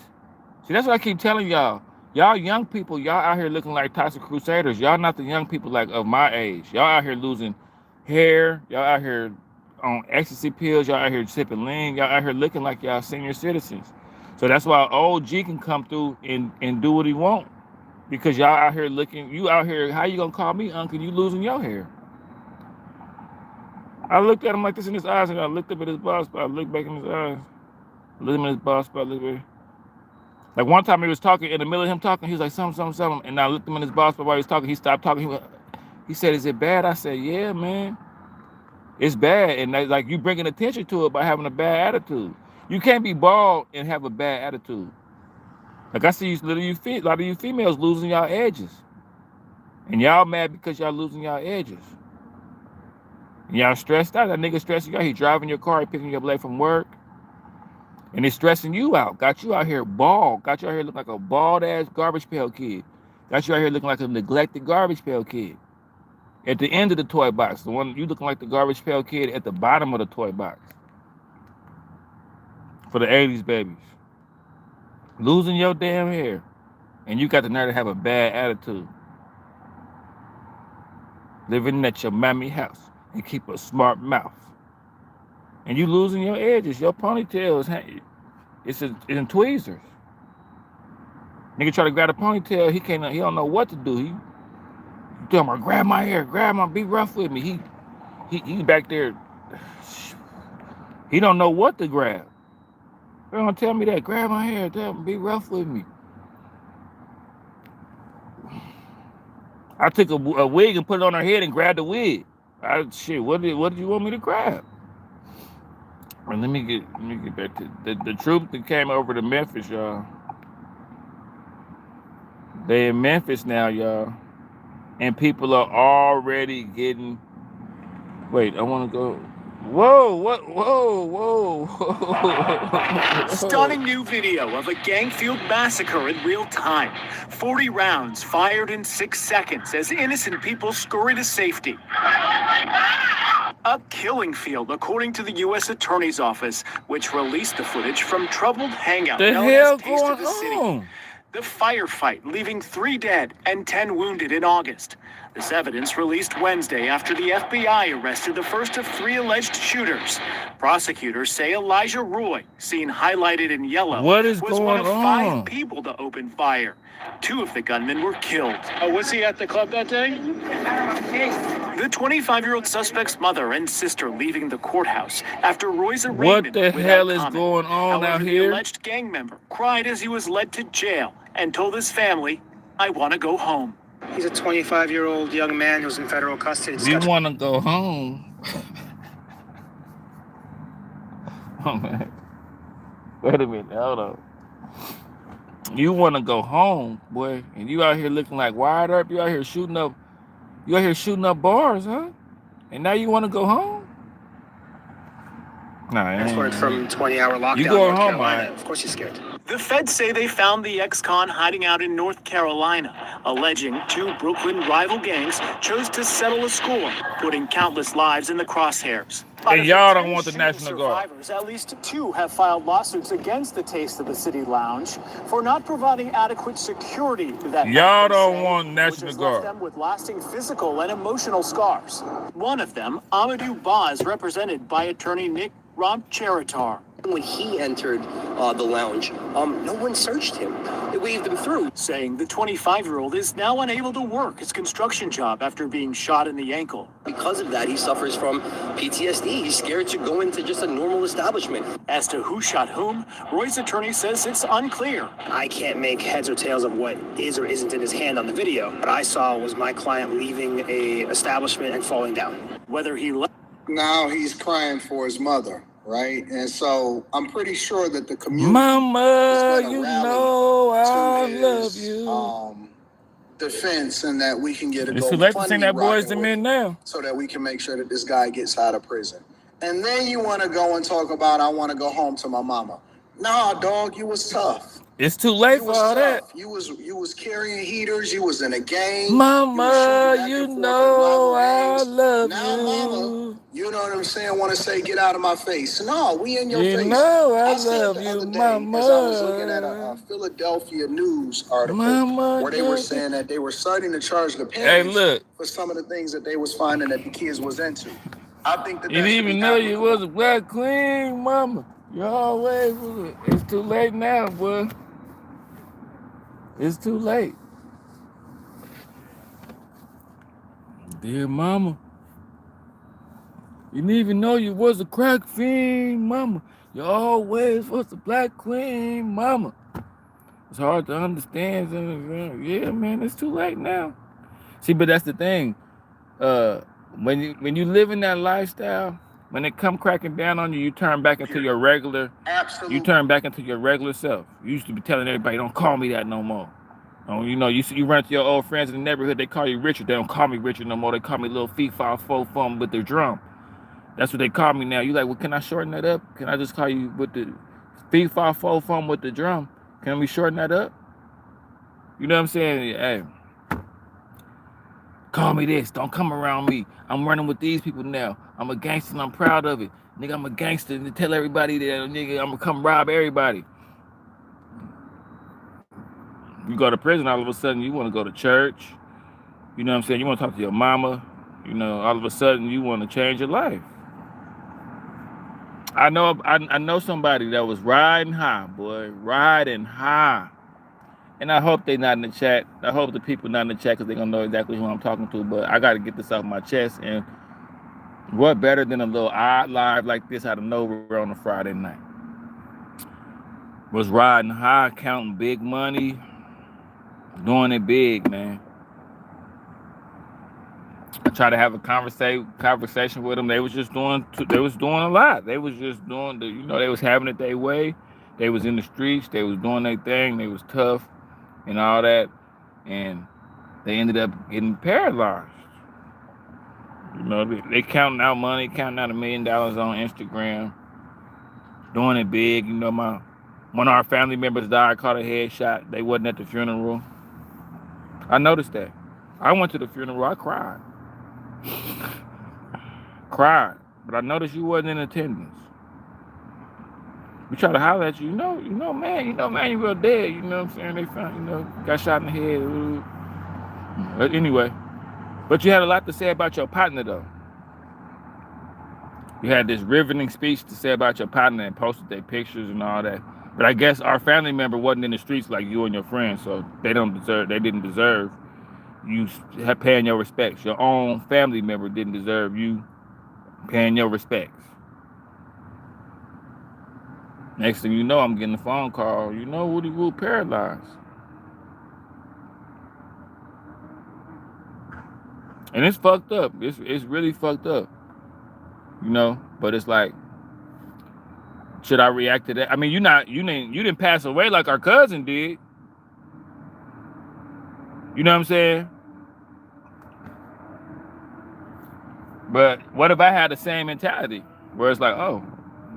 See, that's what I keep telling y'all. Y'all young people, y'all out here looking like Toxic Crusaders. Y'all not the young people like of my age. Y'all out here losing hair. Y'all out here on ecstasy pills. Y'all out here sipping lean. Y'all out here looking like y'all senior citizens. So that's why old G can come through and do what he want. Because y'all out here looking, you out here, how you gonna call me uncle? You losing your hair. I looked at him like this in his eyes, and I looked up at his bald spot. I looked back in his eyes. Looked him in his bald spot, looked at. Like one time he was talking, in the middle of him talking, he was like, something. And I looked him in his boss, but while he was talking, he stopped talking. He said, "Is it bad?" I said, "Yeah, man. It's bad." And like you bringing attention to it by having a bad attitude. You can't be bald and have a bad attitude. Like I see a lot of you females losing y'all edges. And y'all mad because y'all losing y'all edges. And y'all stressed out. That nigga stressing you out. He driving your car, he picking you up late from work. And it's stressing you out. Got you out here bald. Got you out here looking like a bald-ass garbage pail kid. Got you out here looking like a neglected garbage pail kid. At the end of the toy box. The one you looking like the garbage pail kid at the bottom of the toy box. For the 80s babies. Losing your damn hair. And you got the nerve to have a bad attitude. living at your mammy house and keep a smart mouth. And you losing your edges. Your ponytail is it's in tweezers. Nigga try to grab a ponytail, he don't know what to do. He tell him, grab my hair, be rough with me. He back there. He don't know what to grab. They don't tell me that. Grab my hair, tell him, be rough with me. I took a wig and put it on her head and grabbed the wig. Shit, what did you want me to grab? And let me get back to the troops that came over to Memphis, y'all. They in Memphis now, y'all. And people are already getting. Wait, I want to go. Whoa, what? Whoa. Stunning new video of a gang-fueled massacre in real time. 40 rounds fired in 6 seconds as innocent people scurry to safety. A killing field, according to the U.S. Attorney's Office, which released the footage from troubled hangout the known hell as Taste of the City. On? The firefight, leaving 3 dead and 10 wounded in August. This evidence released Wednesday after the FBI arrested the first of 3 alleged shooters. Prosecutors say Elijah Roy, seen highlighted in yellow, was one of 5 people to open fire. 2 of the gunmen were killed. Was he at the club that day? The 25-year-old suspect's mother and sister leaving the courthouse after Roy's arraignment. What the hell is going on However, out here? The alleged gang member cried as he was led to jail and told his family, "I want to go home." He's a 25-year-old young man who's in federal custody. You want to go home? Oh, man. Wait a minute, hold on. You want to go home, boy, and you out here looking like Wide Earp. You out here shooting up bars, huh? And now you want to go home? Nah, Transferred from 20-hour lockdown. You going North home, Carolina. man? Of course you're scared. The feds say they found the ex-con hiding out in North Carolina, alleging 2 Brooklyn rival gangs chose to settle a score, putting countless lives in the crosshairs. And y'all don't want the National Guard. At least 2 have filed lawsuits against the Taste of the City Lounge for not providing adequate security to that. Y'all don't want National which has Guard. left them with lasting physical and emotional scars. One of them, Amadou Ba, is represented by attorney Nick Cheritar. When he entered the lounge, no one searched him. They waved him through. Saying the 25-year-old is now unable to work his construction job after being shot in the ankle. Because of that, he suffers from PTSD. He's scared to go into just a normal establishment. As to who shot whom, Roy's attorney says it's unclear. I can't make heads or tails of what is or isn't in his hand on the video. What I saw was my client leaving a establishment and falling down. Whether he left. Now he's crying for his mother, right? And so I'm pretty sure that the community, Mama, you know I love you. Defense, and that we can get a It's too late to sing that Boys to Men now. so that we can make sure that this guy gets out of prison. And then you want to go and talk about, I want to go home to my mama. Nah, dog, you was tough. It's too late for all that. You was carrying heaters. You was in a gang. Mama, you know I love you. Mama, you know what I'm saying? Want to say, get out of my face. No, we in your face. You know I said love the you, other day, Mama. as I was looking at a Philadelphia news article where they were saying that they were starting to charge the parents for some of the things that they was finding that the kids was into. I think that you didn't even know you was a black queen, Mama. You always was. It's too late now, boy. It's too late. Dear Mama. You didn't even know you was a crack fiend, Mama. You always was a black queen, Mama. It's hard to understand. Yeah, man, it's too late now. See, but that's the thing. When you live in that lifestyle, when it come cracking down on you, you turn back into your regular. Absolutely. You turn back into your regular self. You used to be telling everybody, "Don't call me that no more." Oh, you know, you run to your old friends in the neighborhood. They call you Richard. They don't call me Richard no more. They call me Little Fee-Fa Fo-Fum with the drum. That's what they call me now. You like, well, can I shorten that up? Can I just call you with the Fee-Fa Fo-Fum with the drum? Can we shorten that up? You know what I'm saying? Hey, call me this. Don't come around me. I'm running with these people now. I'm a gangster and I'm proud of it. Nigga, I'm a gangster and tell everybody that, nigga, I'm gonna come rob everybody. You go to prison, all of a sudden you want to go to church. You know what I'm saying? You want to talk to your mama. You know, all of a sudden you want to change your life. I know somebody that was riding high, boy, riding high. And I hope they not in the chat. I hope the people not in the chat because they're going to know exactly who I'm talking to. But I got to get this off my chest. And what better than a little odd live like this out of nowhere on a Friday night? Was riding high, counting big money, doing it big, man. I tried to have a conversation with them. They was doing a lot. They was just doing they was having it their way. They was in the streets. They was doing their thing. They was tough and all that. And they ended up getting paralyzed. You know, they counting out money, counting out $1 million on Instagram, doing it big. You know, one of our family members died, caught a headshot. They wasn't at the funeral. I noticed that. I went to the funeral. I cried. But I noticed you wasn't in attendance. We try to holler at you, man, you real dead. You know what I'm saying? They found, got shot in the head. But anyway, but you had a lot to say about your partner, though. You had this riveting speech to say about your partner and posted their pictures and all that. But I guess our family member wasn't in the streets like you and your friends, so they didn't deserve you paying your respects. Your own family member didn't deserve you paying your respects. Next thing you know, I'm getting a phone call. Woody Woo paralyzed. And it's fucked up. It's really fucked up. But it's like, should I react to that? I mean, you didn't pass away like our cousin did. You know what I'm saying? But what if I had the same mentality where it's like, oh,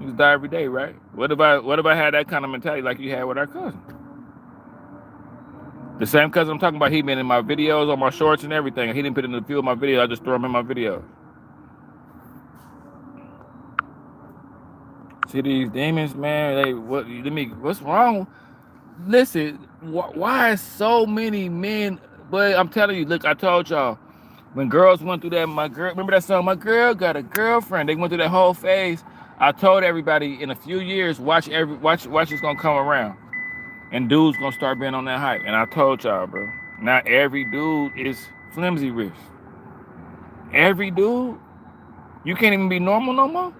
you just die every day, right? What if I had that kind of mentality like you had with our cousin? The same cousin I'm talking about, he been in my videos, on my shorts and everything. He didn't put in a few of my videos. I just throw him in my videos. See these demons, man. What's wrong? Listen, why is so many men? But I'm telling you, look, I told y'all, when girls went through that, remember that song, My Girl Got a Girlfriend? They went through that whole phase. I told everybody in a few years, watch it's gonna come around. And dudes gonna start being on that hype. And I told y'all, bro, not every dude is flimsy wrist. Every dude, you can't even be normal no more.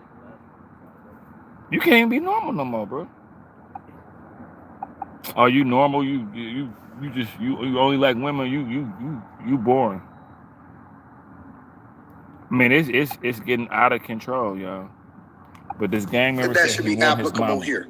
You can't even be normal no more, bro. Are you normal? You only like women. You boring. I mean, it's getting out of control, y'all. But this gang member that said should he be want his applicable mama. here.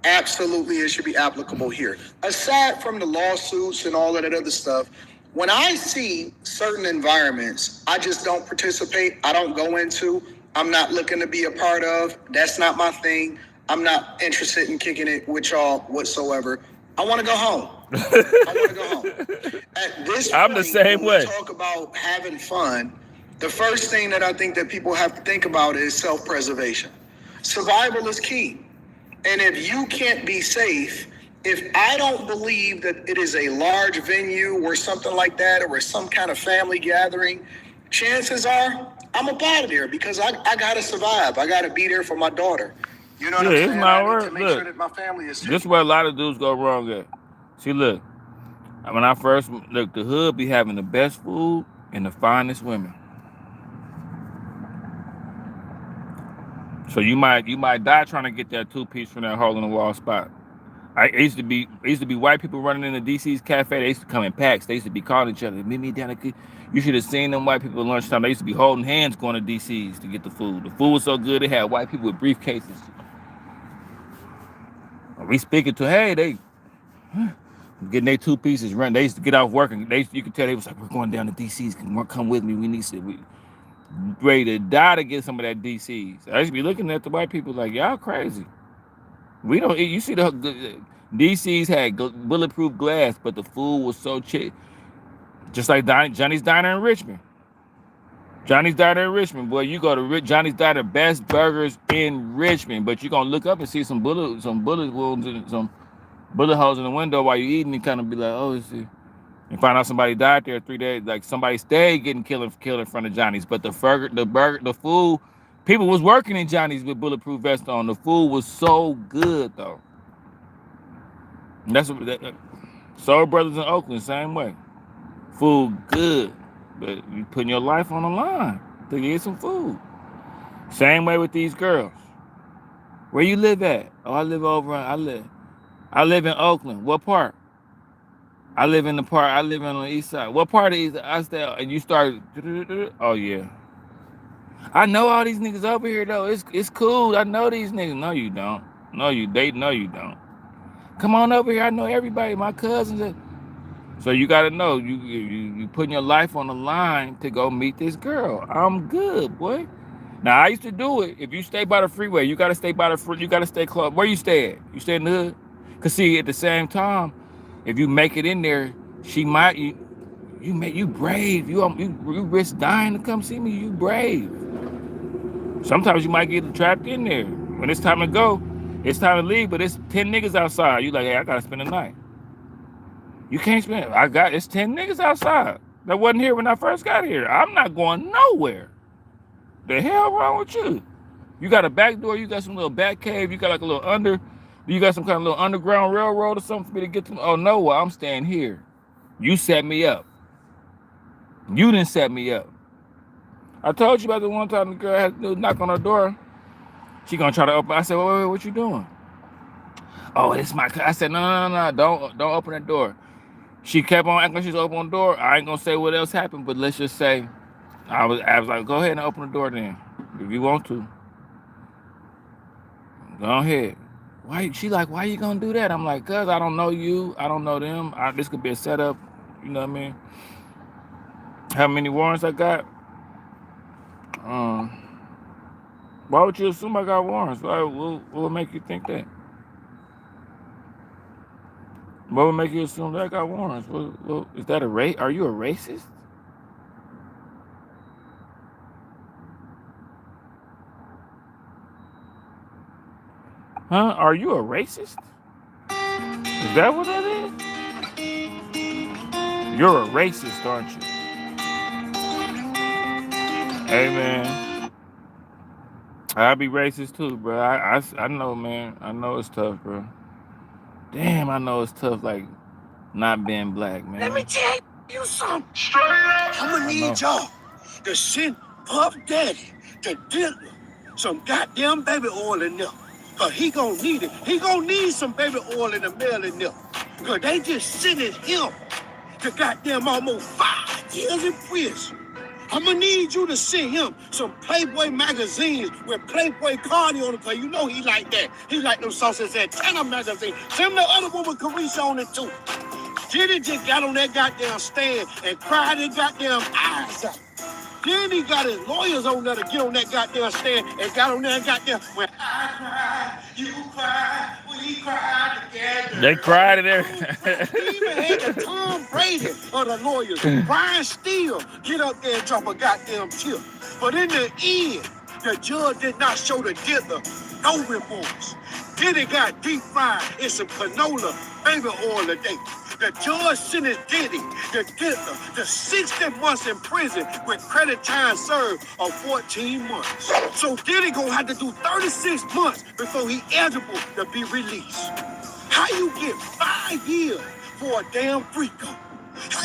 Absolutely, it should be applicable here. Aside from the lawsuits and all of that other stuff, when I see certain environments, I just don't participate. I don't go into. I'm not looking to be a part of. That's not my thing. I'm not interested in kicking it with y'all whatsoever. I want to go home. I want to go home. At this I'm point, the same when way. we talk about having fun, the first thing that I think that people have to think about is self-preservation. Survival is key. And if you can't be safe, if I don't believe that it is a large venue or something like that, or some kind of family gathering, chances are I'm up out of there because I got to survive. I got to be there for my daughter. You know what I'm saying? It's not I need work. to make sure that my family is safe. This is where a lot of dudes go wrong at. See, look, when I first look, the hood be having the best food and the finest women. So you might die trying to get that 2-piece from that hole in the wall spot. It used to be white people running into DC's cafe. They used to come in packs. They used to be calling each other, meet me down at. You should have seen them white people at lunchtime. They used to be holding hands going to DC's to get the food. The food was so good they had white people with briefcases. We speaking to, hey, they getting their 2 pieces run. They used to get off work and you could tell they was like, we're going down to DC's. Come with me. We need to. Ready to die to get some of that DC's. I used to be looking at the white people like, y'all crazy. We don't. You see the DC's had bulletproof glass, but the food was so cheap. Just like Johnny's Diner in Richmond. Johnny's Diner in Richmond, boy. You go to Johnny's Diner, best burgers in Richmond. But you're gonna look up and see some bullet wounds and some bullet holes in the window while you're eating and kind of be like, oh, And find out somebody died there 3 days. Like somebody stayed getting killed in front of Johnny's. But the food, people was working in Johnny's with bulletproof vests on. The food was so good though. And that's what Soul Brothers in Oakland, same way. Food good, but you putting your life on the line to get some food. Same way with these girls. Where you live at? Oh, I live in Oakland. What part? I live in on the east side. What part of the east side? I stay, and you start, oh yeah. I know all these niggas over here though. It's cool. I know these niggas. No, you don't. No, you don't. Come on over here. I know everybody. My cousins. So you gotta know you putting your life on the line to go meet this girl. I'm good, boy. Now I used to do it. If you stay by the freeway, you gotta stay by you gotta stay close. Where you stay at? You stay in the hood? Cause see, at the same time, if you make it in there, she might you brave. You risk dying to come see me. You brave. Sometimes you might get trapped in there. When it's time to go, it's time to leave. But it's 10 niggas outside. You like, hey, I gotta spend the night. You can't spend. It's 10 niggas outside that wasn't here when I first got here. I'm not going nowhere. The hell wrong with you? You got a back door. You got some little back cave. You got like a little you got some kind of little underground railroad or something for me to get to. Oh no, well, I'm staying here. You set me up. You didn't set me up. I told you about the one time the girl had to knock on her door. She gonna try to open. I said, wait, what you doing? Oh, it's my. I said, no, don't open that door. She kept on acting like she's open the door. I ain't gonna say what else happened, but let's just say I was like, go ahead and open the door then, if you want to. Go ahead. Why? She like, why you gonna do that? I'm like, cause I don't know you, I don't know them. This could be a setup. You know what I mean? How many warrants I got? Why would you assume I got warrants? What would make you think that? What would make you assume that I got warrants? Is that a race? Are you a racist? Huh? Are you a racist? Is that what that is? You're a racist, aren't you? Hey, man. I be racist too, bro. I know, man. I know it's tough, bro. Damn, I know it's tough, like, not being black, man. Let me tell you something straight up. I'm gonna need y'all to send Puff Daddy to Diddy some goddamn baby oil in there. Cause he gonna need it. He gonna need some baby oil in the mail in there. Cause they just sentenced him to goddamn almost 5 years in prison. I'm gonna need you to send him some Playboy magazines with Playboy Cardi on it, cause you know he like that. He like them Sauces Antenna magazine. Send the other one with Carisha on it too. Diddy just got on that goddamn stand and cried his goddamn eyes out. Then he got his lawyers on there to get on that goddamn stand and got on there and goddamn, when I cry, you cry, we cry together. They cried in there. He even had the Tom Brady of the lawyers. Brian Steele get up there and drop a goddamn tip. But in the end, the judge did not show the Diddy no remorse. Diddy got deep fried in some canola baby oil today. The judge sentenced Diddy to 60 months in prison with credit time served of 14 months. So Diddy gonna have to do 36 months before he eligible to be released. How you get 5 years for a damn freako?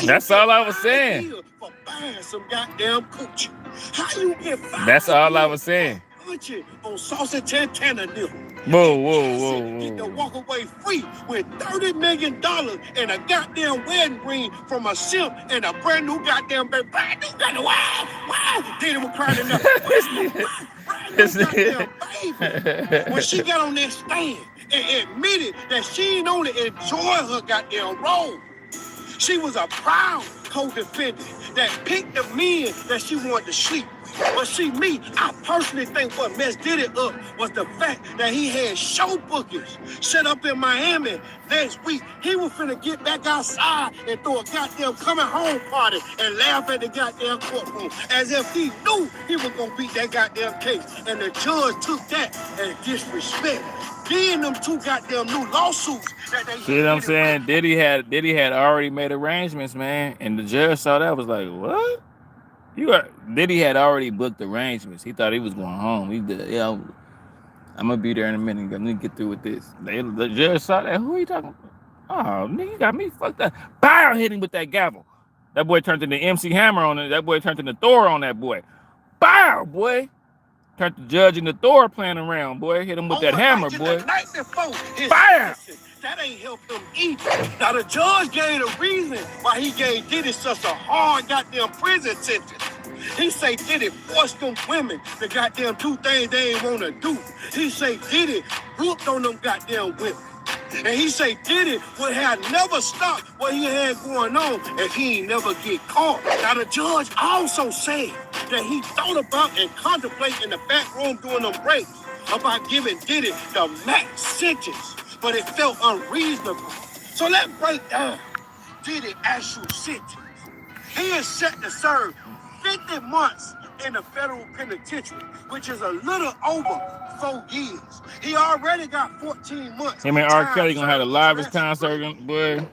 That's all I was saying. For buying some goddamn coochie. How you get 5 That's all I was saying. On Sausage Antenna deal. Whoa. Get to walk away free with $30 million and a goddamn wedding ring from a simp and a brand new goddamn baby. Brand new goddamn wow. Diddy was crying enough. Brand new goddamn baby. When she got on that stand and admitted that she didn't only enjoy her goddamn role, she was a proud co-defendant that picked the men that she wanted to sleep with. But see, me, I personally think what messed Diddy up was the fact that he had show bookings set up in Miami next week. He was finna get back outside and throw a goddamn coming home party and laugh at the goddamn courtroom as if he knew he was gonna beat that goddamn case. And the judge took that as disrespect. Then them two goddamn new lawsuits that they See what I'm saying? Diddy had already made arrangements, man, and the judge saw that, was like, what? Diddy had already booked arrangements. He thought he was going home. He did, I'm gonna be there in a minute. Let me get through with this. The judge saw that. Who are you talking about? Oh, nigga, you got me fucked up. Bow, hit him with that gavel. That boy turned into MC Hammer on it. That boy turned into Thor on that boy. Bow, boy. Turned the judge into Thor playing around, boy. Hit him with that hammer, boy. The night before his Bam! sentencing, that ain't helped him either. Now the judge gave a reason why he gave Diddy such a hard goddamn prison sentence. He say Diddy forced them women to goddamn do things they ain't want to do. He say Diddy whooped on them goddamn women. And he say Diddy would have never stopped what he had going on if he ain't never get caught. Now the judge also said that he thought about and contemplated in the back room doing them breaks about giving Diddy the max sentence, but it felt unreasonable. So let's break down Diddy actual sentence. He is set to serve 50 months in the federal penitentiary, which is a little over 4 years. He already got 14 months. Him and R. Kelly gonna have the livest concert, boy.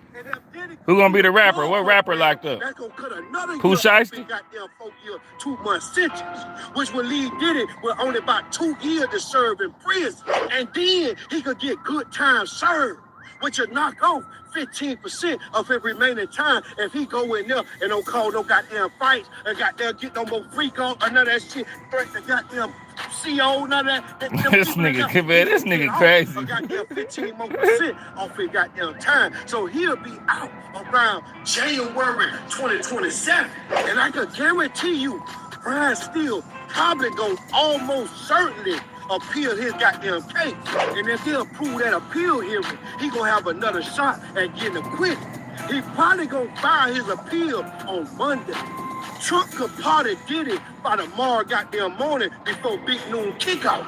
Who gonna be the rapper? What rapper locked up? That's gonna cut another Who shiesty? goddamn 4-year, 2-month sentence, which will leave Diddy with only about 2 years to serve in prison. And then he could get good time served, which will knock off 15% of his remaining time if he go in there and don't call no goddamn fights and goddamn get no more free call or none of that shit. Threat the goddamn CO, none of that. This nigga crazy. Goddamn 15% more off his goddamn time. So he'll be out around January 2027. And I can guarantee you, Brian Steele probably gonna almost certainly appeal his goddamn case. And if they approve that appeal hearing, he gonna have another shot at getting acquitted. He probably gonna file his appeal on Monday. Trump could pardon Diddy by tomorrow goddamn morning before big noon kickoff.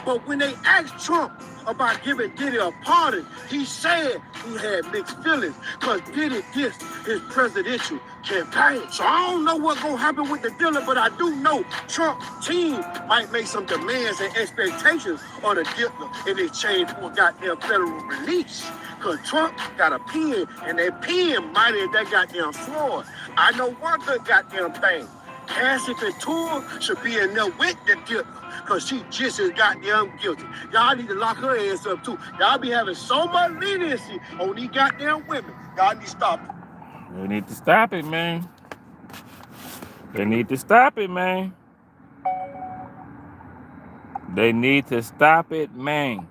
But when they asked Trump about giving Diddy a pardon, he said he had mixed feelings because Diddy dissed his presidential campaign. So I don't know what's going to happen with the dealer, but I do know Trump's team might make some demands and expectations on the dealer in exchange for a goddamn federal release. Because Trump got a pen, and that pen mighty as that goddamn sword. I know one good goddamn thing. Cassie Ventura should be in there with the dealer, because she just as goddamn guilty. Y'all need to lock her ass up too. Y'all be having so much leniency on these goddamn women. Y'all need to stop it. They need to stop it, man. They need to stop it, man. They need to stop it, man.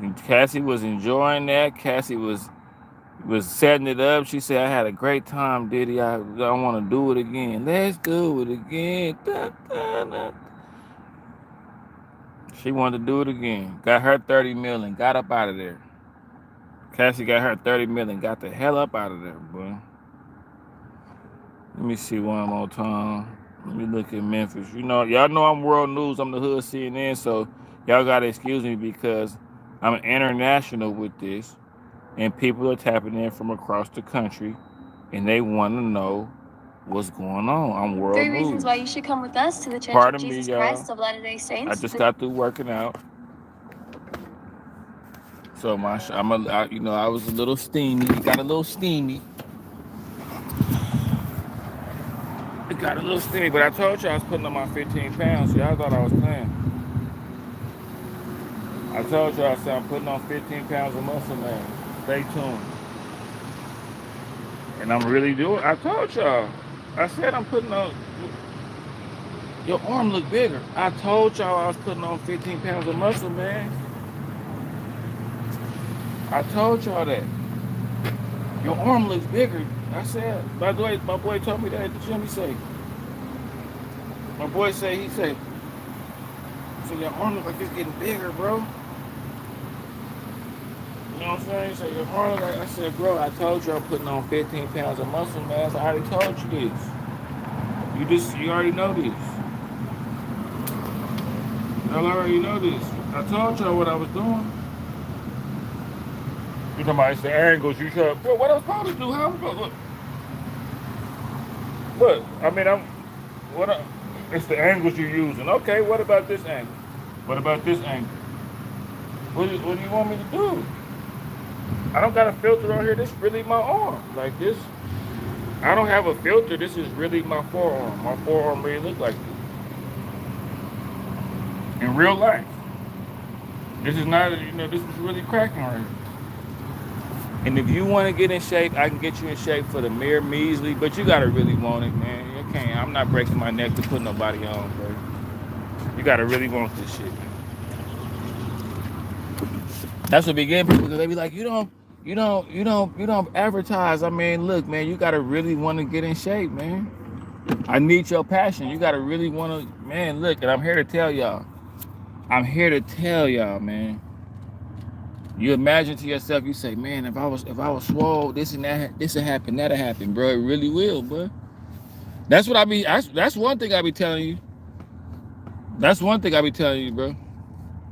And Cassie was enjoying that. Cassie was setting it up. She said, I had a great time, Diddy. I want to do it again. Let's do it again. Da, da, da. She wanted to do it again. Got her 30 million. Got up out of there. Cassie got her 30 million. Got the hell up out of there, boy. Let me see one more time. Let me look at Memphis. You know, y'all know I'm world news. I'm the hood CNN, so y'all got to excuse me because I'm international with this. And people are tapping in from across the country, and they want to know what's going on. I'm world news. 3 reasons why you should come with us to the Church Pardon of me, Jesus y'all. Christ of Latter-day Saints. I just got through working out, so I was a little steamy. It got a little steamy. It got a little steamy, but I told you I was putting on my 15 pounds. Y'all thought I was playing. I told you I said I'm putting on 15 pounds of muscle, man. Stay tuned. And I'm really doing. I told y'all. I said I'm putting on. Your arm look bigger. I told y'all I was putting on 15 pounds of muscle, man. I told y'all that. Your arm looks bigger. I said. By the way, my boy told me that at the gym. He said. My boy said. He said. So your arm look like it's getting bigger, bro. You know what I'm saying? So your arm, like I said, bro, I told you I'm putting on 15 pounds of muscle mass. I already told you this. You already know this. Y'all already know this. I told y'all what I was doing. You talking about it's the angles you try, bro, what I was supposed to do? How I'm gonna look? What? I mean, it's the angles you're using. Okay, what about this angle? What about this angle? What do you want me to do? I don't got a filter on here. This is really my arm. Like this, I don't have a filter. This is really my forearm. My forearm really look like this. In real life. This is not, this is really cracking right here. And if you want to get in shape, I can get you in shape for the mere measly, but you gotta really want it, man. You can't. I'm not breaking my neck to put nobody on, bro. You gotta really want this shit. That's what begin people, because they be like, you don't advertise. I mean, look, man, you gotta really want to get in shape, man. I need your passion. You gotta really want to, man. Look, and I'm here to tell y'all. Man. You imagine to yourself, you say, man, if I was swole, this and that, this will happen, that'll happen, bro. It really will, bro. That's what I be. That's one thing I be telling you. That's one thing I be telling you, bro.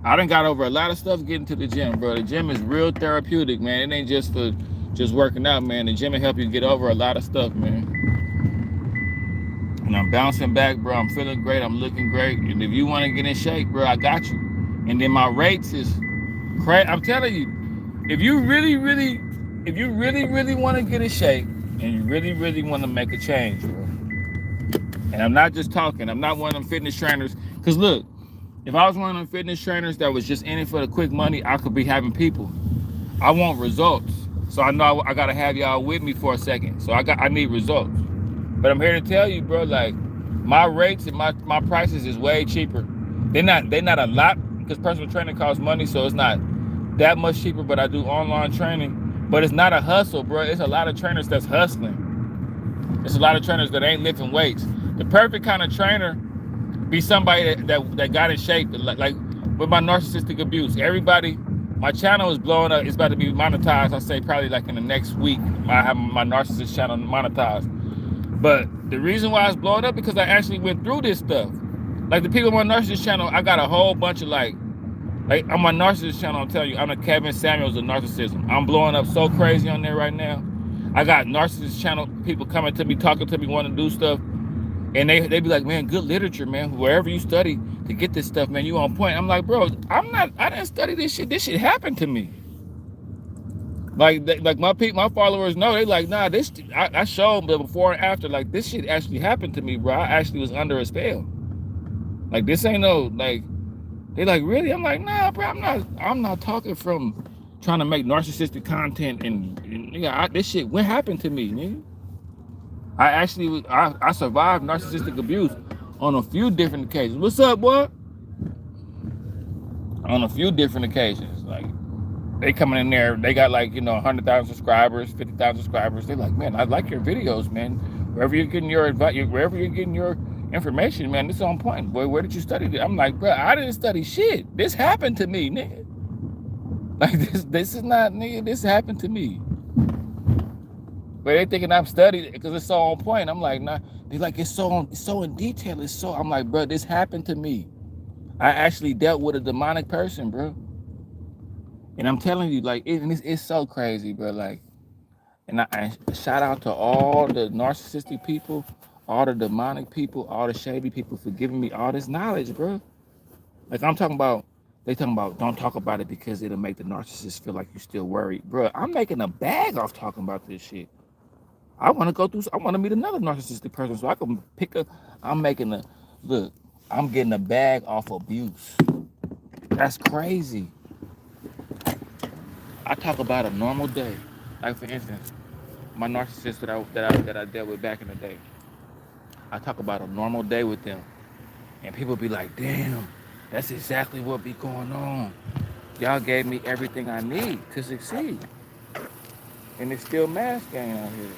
I done got over a lot of stuff getting to the gym, bro. The gym is real therapeutic, man. It ain't just for just working out, man. The gym will help you get over a lot of stuff, man. And I'm bouncing back, bro. I'm feeling great. I'm looking great. And if you want to get in shape, bro, I got you. And then my rates is crazy. I'm telling you, if you really want to get in shape and you really want to make a change, bro. And I'm not just talking. I'm not one of them fitness trainers. Because look, if I was one of them fitness trainers that was just in it for the quick money, I could be having people. I want results. So I know I got to have y'all with me for a second. So I need results. But I'm here to tell you, bro, like my rates and my prices is way cheaper. They're not a lot, because personal training costs money, so it's not that much cheaper, but I do online training. But it's not a hustle, bro. It's a lot of trainers that's hustling. It's a lot of trainers that ain't lifting weights. The perfect kind of trainer be somebody that got in shape, like with my narcissistic abuse. Everybody, my channel is blowing up. It's about to be monetized. I say probably like in the next week, I have my narcissist channel monetized. But the reason why it's blowing up because I actually went through this stuff. Like the people on my narcissist channel, I got a whole bunch of like on my narcissist channel, I'm telling you, I'm the Kevin Samuels of narcissism. I'm blowing up so crazy on there right now. I got narcissist channel people coming to me, talking to me, wanting to do stuff. And they be like, man, good literature, man. Wherever you study to get this stuff, man, you on point. I'm like, bro, I didn't study this shit. This shit happened to me. Like my followers know. They like, nah, this, I showed them the before and after. Like, this shit actually happened to me, bro. I actually was under a spell. Like, this ain't no, like, they like, really? I'm like, nah, bro, I'm not talking from trying to make narcissistic content and this shit, what happened to me, nigga? I survived narcissistic abuse on a few different occasions. What's up, boy? On a few different occasions. Like, they coming in there, they got like, 100,000 subscribers, 50,000 subscribers. They like, man, I like your videos, man. Wherever you're getting your advice, wherever you're getting your information, man, this is on point. Boy, where did you study this? I'm like, bro, I didn't study shit. This happened to me, nigga. Like, this is not, nigga, this happened to me. But they thinking I'm studied because it's so on point. I'm like, nah. They like, it's so in detail. I'm like, bro, this happened to me. I actually dealt with a demonic person, bro. And I'm telling you, like, it's so crazy, bro. Like, and I shout out to all the narcissistic people, all the demonic people, all the shady people for giving me all this knowledge, bro. Like, they talking about, don't talk about it because it'll make the narcissist feel like you're still worried. Bro, I'm making a bag off talking about this shit. I want to meet another narcissistic person so I can pick up. I'm getting a bag off abuse. That's crazy. I talk about a normal day. Like, for instance, my narcissist that I dealt with back in the day. I talk about a normal day with them. And people be like, damn, that's exactly what be going on. Y'all gave me everything I need to succeed. And it's still mass gang out here.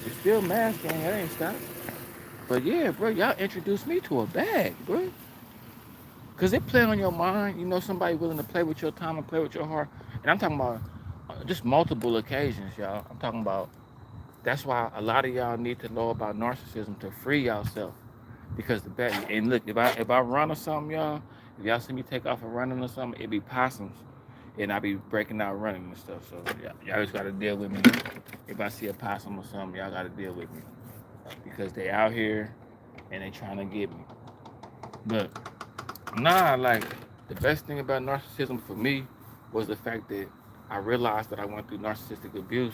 It's still mass gang. That ain't stopped. But yeah, bro, y'all introduced me to a bag, bro. Because it play on your mind. Somebody willing to play with your time and play with your heart. And I'm talking about just multiple occasions, y'all. I'm talking about, that's why a lot of y'all need to know about narcissism to free yourself. Because the bad, and look, if I run or something, y'all, if y'all see me take off and running or something, it be possums. And I be breaking out running and stuff. So y'all just gotta deal with me. If I see a possum or something, y'all gotta deal with me. Because they out here and they trying to get me. But Nah, like, the best thing about narcissism for me was the fact that I realized that I went through narcissistic abuse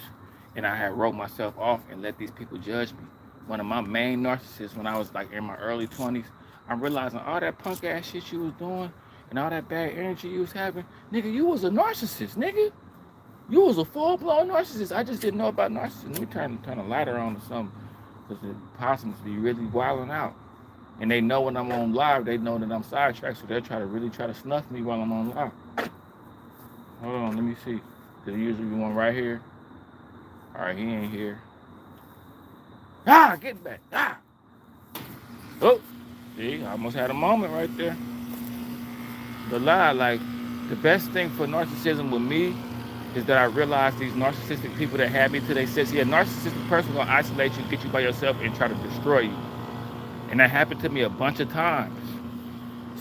and I had wrote myself off and let these people judge me. One of my main narcissists when I was like in my early 20s, I'm realizing all that punk ass shit you was doing and all that bad energy you was having, nigga, you was a narcissist, nigga. You was a full-blown narcissist. I just didn't know about narcissism. Let me turn a lighter on or something. Because the possums be really wilding out. And they know when I'm on live, they know that I'm sidetracked, so they'll try to snuff me while I'm on live. Hold on, let me see. Cause usually be one right here. Alright, he ain't here. Ah, get back. Ah. Oh, see, I almost had a moment right there. But lie, like, the best thing for narcissism with me is that I realized these narcissistic people that have me to their senses. Yeah, a narcissistic person gonna isolate you, get you by yourself, and try to destroy you. And that happened to me a bunch of times.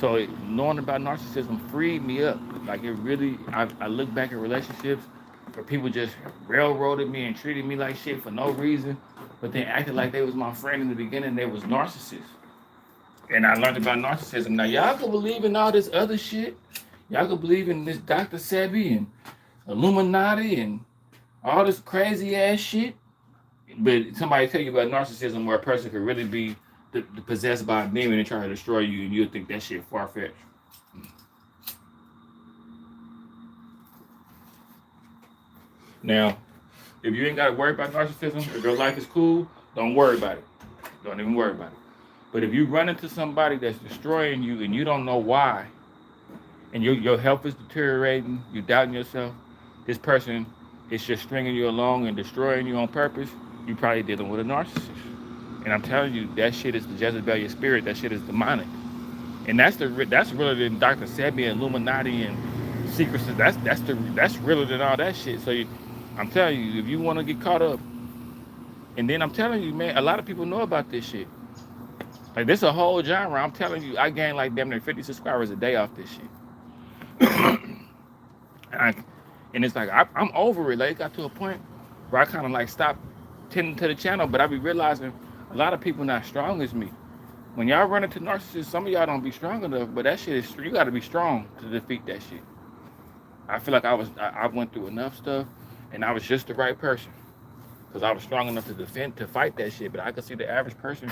So knowing about narcissism freed me up. Like it really, I look back at relationships where people just railroaded me and treated me like shit for no reason, but then acted like they was my friend in the beginning. They was narcissists. And I learned about narcissism. Now y'all can believe in all this other shit. Y'all can believe in this Dr. Sebi and Illuminati and all this crazy ass shit. But somebody tell you about narcissism where a person could really be possessed by a demon and try to destroy you, and you'll think that shit far-fetched. Now, if you ain't got to worry about narcissism, if your life is cool, don't worry about it. Don't even worry about it. But if you run into somebody that's destroying you and you don't know why, and your health is deteriorating, you doubting yourself, this person is just stringing you along and destroying you on purpose, you probably dealing with a narcissist. And I'm telling you, that shit is the Jezebel spirit. That shit is demonic. And that's realer than Dr. Sebi and Illuminati and secrets. That's realer than all that shit. So I'm telling you, if you want to get caught up, and then I'm telling you, man, a lot of people know about this shit. Like this a whole genre. I'm telling you, I gained like damn near 50 subscribers a day off this shit. And it's like I'm over it. Like it got to a point where I kind of like stopped tending to the channel, but I be realizing a lot of people not strong as me. When y'all run into narcissists, some of y'all don't be strong enough, but that shit is, you gotta be strong to defeat that shit. I feel like I went through enough stuff and I was just the right person. Cause I was strong enough to fight that shit, but I could see the average person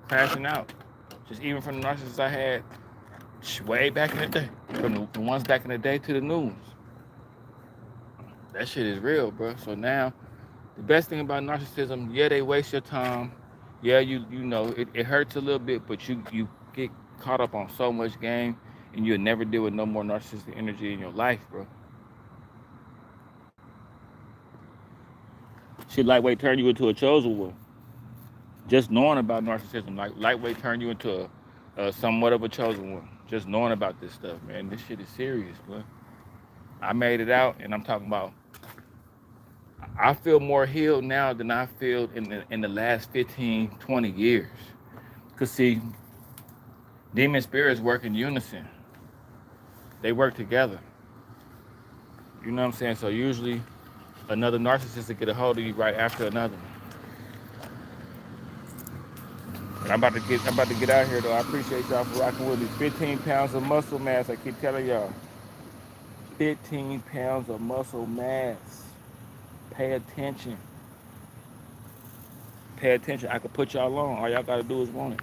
crashing out. Just even from the narcissists I had way back in the day. From the ones back in the day to the new ones. That shit is real, bro. So now, the best thing about narcissism, yeah, they waste your time. Yeah, you know, it hurts a little bit, but you get caught up on so much game and you'll never deal with no more narcissistic energy in your life, bro. Shit lightweight turn you into a chosen one. Just knowing about narcissism, like lightweight turn you into a somewhat of a chosen one. Just knowing about this stuff, man. This shit is serious, bro. I made it out, and I'm talking about, I feel more healed now than I feel in the last 15, 20 years. Because see, demon spirits work in unison. They work together. You know what I'm saying? So usually another narcissist will get a hold of you right after another one. And I'm about to get out here though. I appreciate y'all for rocking with me. 15 pounds of muscle mass, I keep telling y'all. 15 pounds of muscle mass. Pay attention. Pay attention. I can put y'all on. All y'all gotta do is want it.